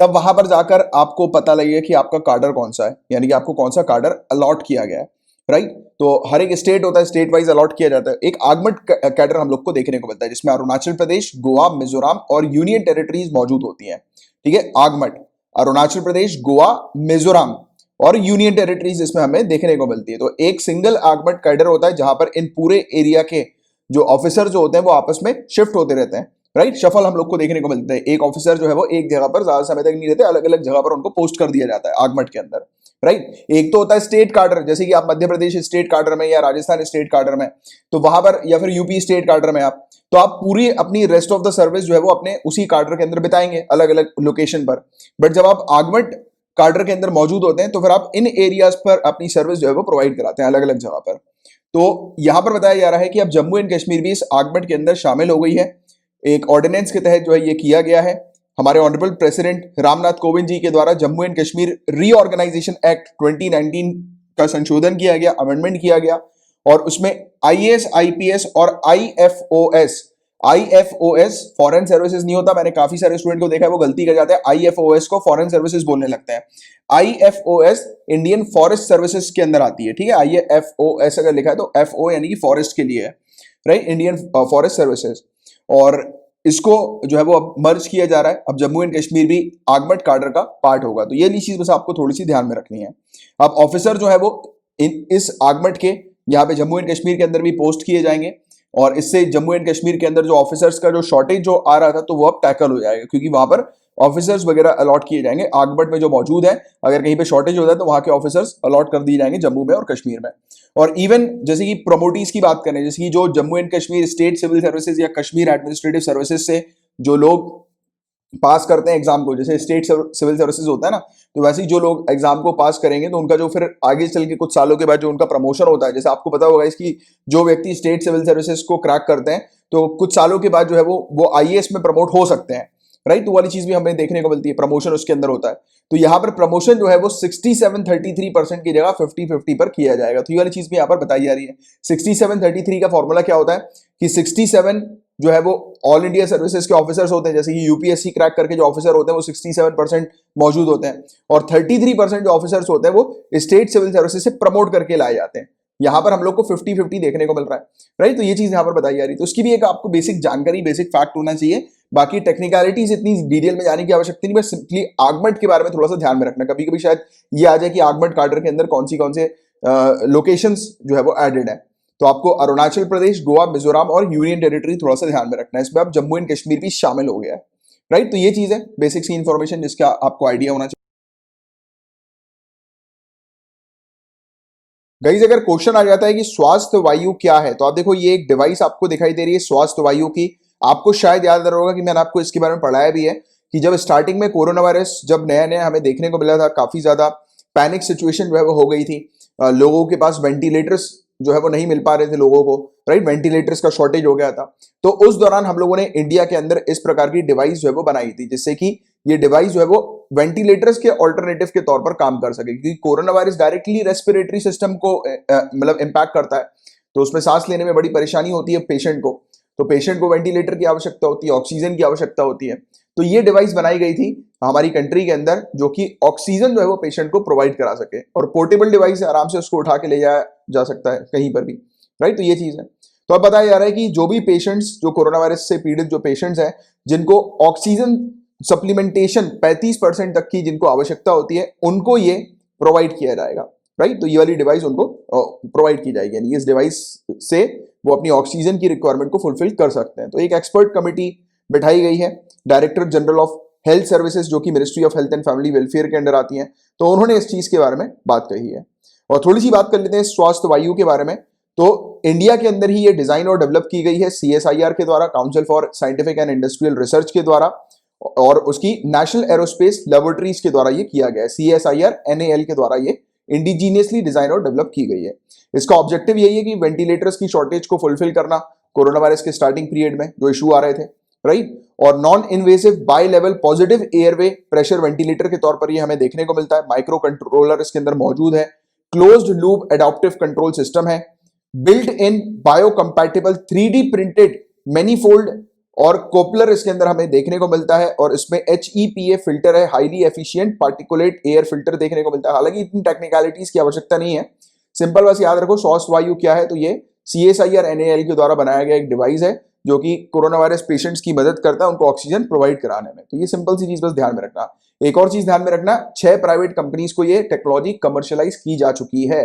तब वहां पर जाकर आपको पता लगेगा कि आपका कार्डर कौन सा है, यानी कि आपको कौन सा कार्डर अलॉट किया गया है। राइट, तो हर एक स्टेट होता है, स्टेट वाइज अलॉट किया जाता है। एक आगमट कैडर हम लोग को देखने को मिलता है, जिसमें अरुणाचल प्रदेश, गोवा, मिजोरम और यूनियन टेरिटरीज मौजूद होती हैं, ठीक है। आगमट अरुणाचल प्रदेश, गोवा, मिजोरम और यूनियन टेरिटरीज इसमें हमें देखने को मिलती है। तो एक सिंगल आगमट कैडर होता है, जहां पर इन पूरे एरिया के जो ऑफिसर जो होते हैं वो आपस में शिफ्ट होते रहते हैं। राइट, शफल हम लोग को देखने को मिलता है। एक ऑफिसर जो है वो एक जगह पर ज्यादा समय तक नहीं रहते, अलग अलग जगह पर उनको पोस्ट कर दिया जाता है आगमट के अंदर। राइट, एक तो होता है स्टेट कार्डर, जैसे कि आप मध्य प्रदेश स्टेट कार्डर में या राजस्थान स्टेट कार्डर में, तो वहां पर, या फिर यूपी स्टेट कार्डर में आप, तो आप पूरी अपनी रेस्ट ऑफ द सर्विस जो है वो अपने उसी कार्डर के अंदर बिताएंगे अलग अलग लोकेशन पर। बट जब आप आगमट कार्डर के अंदर मौजूद होते हैं तो फिर आप इन एरियाज पर अपनी सर्विस जो है वो प्रोवाइड कराते हैं अलग अलग जगह पर। तो यहां पर बताया जा रहा है कि अब जम्मू एंड कश्मीर भी इस आगमट के अंदर शामिल हो गई है। एक ऑर्डिनेंस के तहत जो है ये किया गया है। हमारे ऑनरेबल प्रेसिडेंट रामनाथ कोविंद जी के द्वारा Jammu and Kashmir reorganisation act 2019 का संशोधन किया गया, अमेंडमेंट किया गया, और उसमें आईएएस, आईपीएस और आईएफओएस। आईएफओएस फॉरेन सर्विसेज नहीं होता, मैंने काफी सारे स्टूडेंट को देखा है वो गलती कर जाते हैं, आईएफओएस को फॉरेन सर्विसेज बोलने लगते हैं। आईएफओएस इंडियन फॉरेस्ट सर्विसेज के अंदर आती है, ठीक है। आईएफओएस अगर लिखा है तो एफओ यानी कि फॉरेस्ट के लिए है, राइट, इंडियन फॉरेस्ट सर्विसेज। और इसको जो है वो अब मर्ज किया जा रहा है, अब जम्मू एंड कश्मीर भी आर्मड कार्डर का पार्ट होगा। तो ये चीज बस आपको थोड़ी सी ध्यान में रखनी है। अब ऑफिसर जो है वो इस आर्मड के यहाँ पे जम्मू एंड कश्मीर के अंदर भी पोस्ट किए जाएंगे, और इससे जम्मू एंड कश्मीर के अंदर जो ऑफिसर्स का जो शॉर्टेज जो आ रहा था तो वो अब टैकल हो जाएगा, क्योंकि वहां पर ऑफिसर्स वगैरह अलॉट किए जाएंगे आर्मड में जो मौजूद है। अगर कहीं पे शॉर्टेज होता है तो वहां के ऑफिसर्स अलॉट कर दिए जाएंगे जम्मू में और कश्मीर में। और इवन जैसे कि प्रमोटीज की बात करें, जैसे कि जो Jammu and Kashmir state civil services या कश्मीर एडमिनिस्ट्रेटिव सर्विसेज से जो लोग पास करते हैं एग्जाम को, जैसे स्टेट सिविल सर्विसेज होता है ना, तो वैसे ही जो लोग एग्जाम को पास करेंगे तो उनका जो फिर आगे चल के कुछ सालों के बाद जो उनका प्रमोशन होता है, जैसे आपको पता होगा इसकी, जो व्यक्ति स्टेट सिविल सर्विसेज को क्रैक करते हैं तो कुछ सालों के बाद जो है वो आईएएस में प्रमोट हो सकते हैं, राइट। तो वाली चीज भी हमें देखने को मिलती है, प्रमोशन उसके अंदर होता है। तो यहाँ पर प्रमोशन जो है वो 67-33% की जगह 50-50 पर किया जाएगा। तो ये वाली चीज भी यहाँ पर बताई जा रही है। 67-33 का फॉर्मूला क्या होता है कि 67 जो है वो ऑल इंडिया सर्विसेज के ऑफिसर्स होते हैं, जैसे कि यूपीएससी क्रैक करके जो ऑफिसर होते हैं वो 67% मौजूद होते हैं, और 33% जो ऑफिसर्स होते हैं वो स्टेट सिविल सर्विसेज से प्रमोट करके लाए जाते हैं। यहाँ पर हम लोग को 50-50 देखने को मिल रहा है, राइट। तो ये चीज यहाँ पर बताई जा रही है। तो उसकी भी एक आपको बेसिक जानकारी, बेसिक फैक्ट होना चाहिए। बाकी टेक्निकलिटीज इतनी डिटेल में जाने की आवश्यकता नहीं, बस सिंपली आर्मड के बारे में थोड़ा सा ध्यान में रखना। कभी कभी शायद ये आ जाए कि आर्मड कार्डर के अंदर कौन से लोकेशंस जो है वो एडेड है। तो आपको अरुणाचल प्रदेश, गोवा, मिजोरम और यूनियन टेरिटरी थोड़ा सा ध्यान में रखना है। इसमें अब जम्मू एंड कश्मीर भी शामिल हो गया है, राइट। तो ये चीज है बेसिक सी इंफॉर्मेशन जिसका आपको आइडिया होना चाहिए। गाइस अगर क्वेश्चन आ जाता है कि स्वास्थ्य वायु क्या है, तो आप देखो ये एक डिवाइस आपको दिखाई दे रही है स्वास्थ्य वायु की। आपको शायद याद रहा होगा कि मैंने आपको इसके बारे में पढ़ाया भी है कि जब स्टार्टिंग में कोरोना वायरस जब नया नया हमें देखने को मिला था, काफी ज्यादा पैनिक सिचुएशन जो है वो हो गई थी। लोगों के पास वेंटिलेटर्स जो है वो नहीं मिल पा रहे थे लोगों को, राइट, वेंटिलेटर्स का शॉर्टेज हो गया था। तो उस दौरान हम लोगों ने इंडिया के अंदर इस प्रकार की डिवाइस जो है वो बनाई थी, जिससे कि ये डिवाइस जो है वो वेंटिलेटर्स के ऑल्टरनेटिव के तौर पर काम कर सके, क्योंकि corona virus directly respiratory system को मतलब इंपैक्ट करता है। तो उसमें सांस लेने में बड़ी परेशानी होती है पेशेंट को, तो पेशेंट को वेंटिलेटर की आवश्यकता होती है, ऑक्सीजन की आवश्यकता होती है। तो ये डिवाइस बनाई गई थी हमारी कंट्री के अंदर, जो कि ऑक्सीजन जो है वो पेशेंट को प्रोवाइड करा सके, और पोर्टेबल डिवाइस है, आराम से उसको उठा के ले जाया जा सकता है कहीं पर भी, राइट। तो ये चीज है। तो अब बताया जा रहा है कि जो भी पेशेंट्स, जो कोरोना वायरस से पीड़ित जो पेशेंट्स हैं, जिनको ऑक्सीजन सप्लीमेंटेशन 35% तक की जिनको आवश्यकता होती है, उनको ये प्रोवाइड किया जाएगा, राइट। तो ये वाली डिवाइस उनको प्रोवाइड की जाएगी, यानी इस डिवाइस से वो अपनी ऑक्सीजन की रिक्वायरमेंट को फुलफिल कर सकते हैं। तो एक एक्सपर्ट कमिटी बैठाई गई है, director general of health services, जो कि ministry of health and family welfare के अंडर आती है। तो उन्होंने इस चीज के बारे में बात कही है। और थोड़ी सी बात कर लेते हैं स्वास्थ्य वायु के बारे में। तो इंडिया के अंदर ही ये डिजाइन और डेवलप की गई है CSIR के द्वारा, council for scientific and industrial research के द्वारा, और उसकी नेशनल एरोस्पेस लेबोरेटरीज के द्वारा ये किया गया है। CSIR NAL के द्वारा ये इंडिजीनियसली डिजाइन और डेवलप की गई है। इसका ऑब्जेक्टिव यही है कि वेंटिलेटर्स की शॉर्टेज को फुलफिल करना, कोरोना वायरस के स्टार्टिंग पीरियड में जो इशू आ रहे थे, राइट। और non invasive by level positive airway pressure ventilator के तौर पर ये हमें देखने को मिलता है। माइक्रो कंट्रोलर इसके अंदर मौजूद है, closed loop adaptive control system है, built in biocompatible 3D printed manifold और कोपलर इसके अंदर हमें देखने को मिलता है, और इसमें HEPA फिल्टर है, highly efficient particulate air filter देखने को मिलता है। हालांकि इतनी टेक्निकलिटीज की आवश्यकता नहीं है, सिंपल बस याद रखो स्वास्थ्य वायु क्या है। तो ये CSIR NAL के द्वारा बनाया गया एक डिवाइस है जो कि कोरोना वायरस पेशेंट्स की मदद करता है उनको ऑक्सीजन प्रोवाइड कराने में। तो ये सिंपल सी चीज बस ध्यान में रखना। एक और चीज ध्यान में रखना, 6 प्राइवेट कंपनीज को ये टेक्नोलॉजी कमर्शियलाइज की जा चुकी है,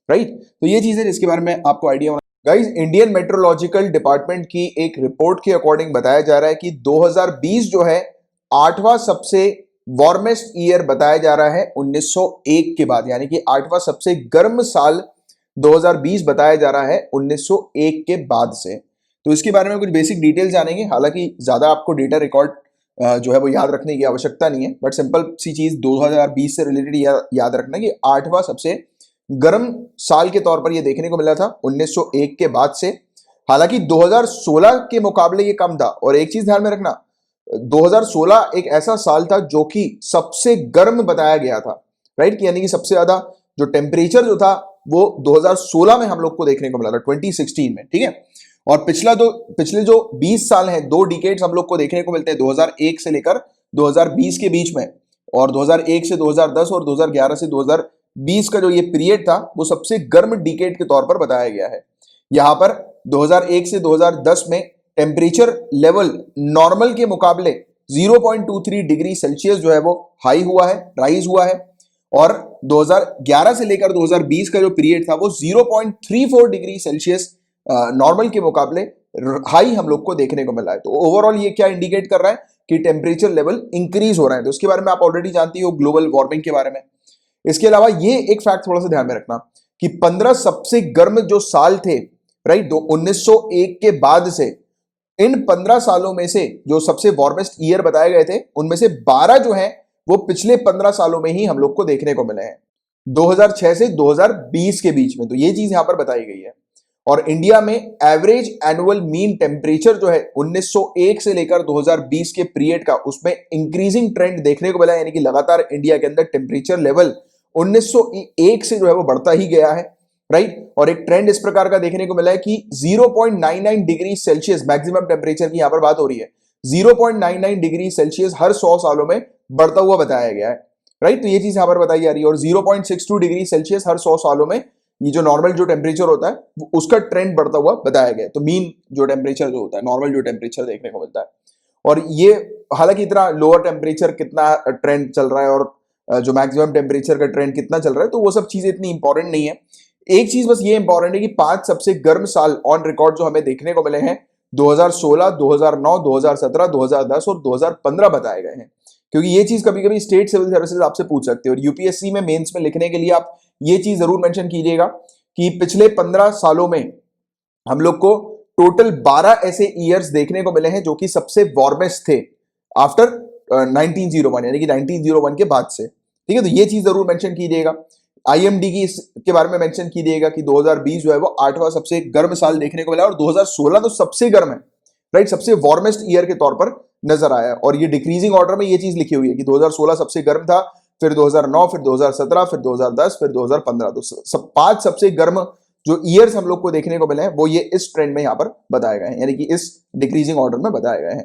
राइट। तो ये चीज है जिसके बारे में आपको आइडिया होना। गाइस इंडियन मेट्रोलॉजिकल डिपार्टमेंट की एक रिपोर्ट के अकॉर्डिंग बताया जा रहा है कि 2020 जो है 8वां सबसे वार्मेस्ट ईयर बताया जा रहा है 1901 के बाद, यानी कि 8वां सबसे गर्म साल 2020 बताया जा रहा है 1901 के बाद से। तो इसके बारे में कुछ बेसिक डिटेल जानेंगे। हालांकि ज्यादा आपको डेटा रिकॉर्ड जो है वो याद रखने की आवश्यकता नहीं है, बट सिंपल सी चीज 2020 से रिलेटेड याद रखना कि 8वां सबसे गर्म साल के तौर पर ये देखने को मिला था 1901 के बाद से। हालांकि 2016 के मुकाबले ये कम था, और एक चीज ध्यान में रखना, 2016 एक ऐसा साल था जो कि सबसे गर्म बताया गया था, राइट। यानी कि सबसे ज्यादा जो टेम्परेचर जो था वो 2016 में हम लोग को देखने को मिला था, 2016 में, ठीक है। और पिछले जो 20 साल हैं, 2 डिकेड्स हम लोग को देखने को मिलते हैं 2001 से लेकर 2020 के बीच में, और 2001 से 2010 और 2011 से 2020 का जो ये पीरियड था वो सबसे गर्म डिकेड के तौर पर बताया गया है। यहां पर 2001 से 2010 में टेम्परेचर लेवल नॉर्मल के मुकाबले 0.23 डिग्री सेल्सियस जो है वो हाई हुआ है, राइज हुआ है। और 2011 से लेकर 2020 का जो पीरियड था वो 0.34 डिग्री सेल्सियस नॉर्मल के मुकाबले हाई हम लोग को देखने को मिला है। तो ओवरऑल ये क्या इंडिकेट कर रहा है कि टेम्परेचर लेवल इंक्रीज हो रहा है। तो उसके बारे में आप ऑलरेडी जानती हो, ग्लोबल वार्मिंग के बारे में। इसके अलावा ये एक फैक्ट थोड़ा सा ध्यान में रखना कि 15 सबसे गर्म जो साल थे, राइट, 1901 के बाद से, इन 15 सालों में से जो सबसे वार्मेस्ट ईयर बताए गए थे उनमें से 12 जो हैं वो पिछले 15 सालों में ही हम लोग को देखने को मिले हैं, 2006 से 2020 के बीच में। तो ये चीज यहां पर बताई गई है। और इंडिया में एवरेज एनुअल मीन टेम्परेचर जो है 1901 से लेकर 2020 के पीरियड का, उसमें इंक्रीजिंग ट्रेंड देखने को मिला है। यानी कि लगातार इंडिया के अंदर टेम्परेचर लेवल 1901 से जो है वो बढ़ता ही गया है, राइट। और एक ट्रेंड इस प्रकार का देखने को मिला है कि 0.99 डिग्री सेल्सियस मैक्सिमम टेम्परेचर की यहां पर बात हो रही है, 0.99 डिग्री सेल्सियस हर 100 सालों में बढ़ता हुआ बताया गया है, राइट। तो ये चीज यहां पर बताई जा रही है। और 0.62 डिग्री सेल्सियस हर 100 सालों में ये जो नॉर्मल जो टेम्परेचर होता है उसका ट्रेंड बढ़ता हुआ बताया गया है। तो मीन जो टेम्परेचर जो होता है, नॉर्मल जो टेम्परेचर देखने को मिलता है। और ये हालांकि इतना लोअर टेम्परेचर कितना ट्रेंड चल रहा है और जो मैक्सिमम टेम्परेचर का ट्रेंड कितना चल रहा है, तो वो सब चीजें इतनी इंपॉर्टेंट नहीं है। एक चीज बस ये इंपॉर्टेंट है कि 5 सबसे गर्म साल ऑन रिकॉर्ड जो हमें देखने को मिले हैं 2016, 2009, 2017, 2010 और 2015 बताए गए हैं। क्योंकि ये चीज कभी कभी स्टेट सिविल सर्विसेज आपसे पूछ सकते हैं, और यूपीएससी में मेंस में लिखने के लिए आप ये चीज जरूर मेंशन कीजिएगा कि पिछले 15 सालों में हम लोग को टोटल 12 ऐसे ईयर्स देखने को मिले हैं जो कि सबसे वार्मेस्ट थे आफ्टर 1901, यानी कि 1901 के बाद से, ठीक है। तो ये चीज जरूर मेंशन कीजिएगा। आईएमडी की इसके बारे में मेंशन कीजिएगा कि 2020 जो है वो 8वां सबसे गर्म साल देखने को मिला, और 2016 तो सबसे गर्म है, राइट, सबसे वार्मेस्ट ईयर के तौर पर नजर आया। और ये डिक्रीजिंग ऑर्डर में ये चीज लिखी हुई है कि 2016 सबसे गर्म था, फिर 2009, फिर 2017, फिर 2010, फिर 2015। तो 5 सबसे गर्म जो ईयर्स हम लोग को देखने को मिले हैं वो ये इस ट्रेंड में यहाँ पर बताए गए हैं, यानी कि इस डिक्रीजिंग ऑर्डर में बताए गए हैं।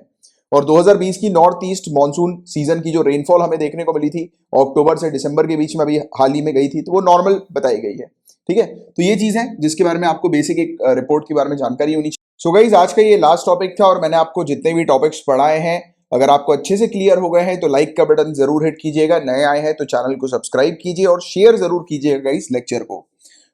और 2020 की नॉर्थ ईस्ट मानसून सीजन की जो रेनफॉल हमें देखने को मिली थी अक्टूबर से दिसंबर के बीच में अभी हाल ही में गई थी, तो वो नॉर्मल बताई गई है, ठीक है। तो ये चीज है जिसके बारे में आपको बेसिक एक रिपोर्ट के बारे में जानकारी होनी चाहिए। सो गाइस, आज का ये लास्ट टॉपिक था और मैंने आपको जितने भी टॉपिक्स पढ़ाए हैं अगर आपको अच्छे से क्लियर हो गए हैं तो लाइक का बटन जरूर हिट कीजिएगा, नए आए हैं तो चैनल को सब्सक्राइब कीजिए और शेयर जरूर कीजिएगा इस लेक्चर को।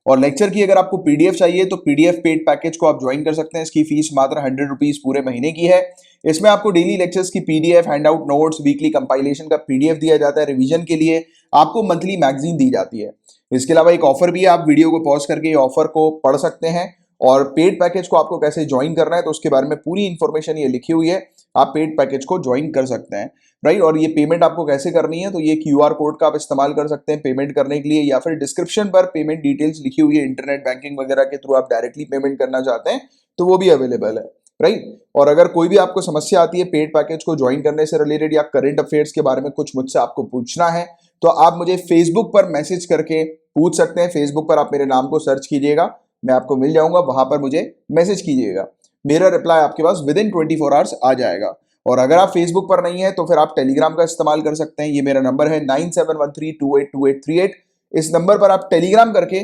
और लेक्चर की अगर आपको पीडीएफ चाहिए तो पीडीएफ पेड पैकेज को आप ज्वाइन कर सकते हैं। इसकी फीस मात्र 100 रुपीज पूरे महीने की है। इसमें आपको डेली लेक्चर्स की PDF, handout notes, weekly compilation का पीडीएफ दिया जाता है। रिवीजन के लिए आपको मंथली मैगजीन दी जाती है। इसके अलावा एक ऑफर भी है, आप वीडियो को पॉज करके ये ऑफर को पढ़ सकते हैं। और पेड पैकेज को आपको कैसे ज्वाइन करना है तो उसके बारे में पूरी इंफॉर्मेशन ये लिखी हुई है, आप पेड पैकेज को ज्वाइन कर सकते हैं, राइट। और ये पेमेंट आपको कैसे करनी है तो ये क्यूआर कोड का आप इस्तेमाल कर सकते हैं पेमेंट करने के लिए, या फिर डिस्क्रिप्शन पर पेमेंट डिटेल्स लिखी हुई है। इंटरनेट बैंकिंग वगैरह के थ्रू आप डायरेक्टली पेमेंट करना चाहते हैं तो वो भी अवेलेबल है, राइट। और अगर कोई भी आपको समस्या आती है पेड पैकेज को ज्वाइन करने से रिलेटेड या करंट अफेयर्स के बारे में कुछ मुझसे आपको पूछना है तो आप मुझे फेसबुक पर मैसेज करके पूछ सकते हैं। फेसबुक पर आप मेरे नाम को सर्च कीजिएगा, मैं आपको मिल जाऊंगा, वहां पर मुझे मैसेज कीजिएगा, मेरा रिप्लाई आपके पास विद इन 24 आवर्स आ जाएगा। और अगर आप फेसबुक पर नहीं है तो फिर आप टेलीग्राम का इस्तेमाल कर सकते हैं। ये मेरा नंबर है 9713282838। इस नंबर पर आप टेलीग्राम करके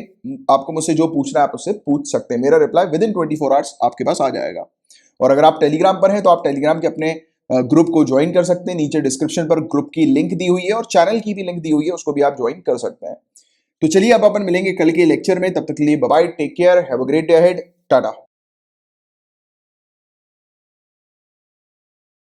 आपको मुझसे जो पूछना है आप उससे पूछ सकते हैं, मेरा रिप्लाई विद इन 24 आवर्स आपके पास आ जाएगा। और अगर आप टेलीग्राम पर हैं तो आप टेलीग्राम के अपने ग्रुप को ज्वाइन कर सकते हैं। नीचे डिस्क्रिप्शन पर ग्रुप की लिंक दी हुई है और चैनल की भी लिंक दी हुई है, उसको भी आप ज्वाइन कर सकते हैं। तो चलिए अब अपन मिलेंगे कल के लेक्चर में, तब तक के लिए bye bye, take care, have a great day ahead, Tata.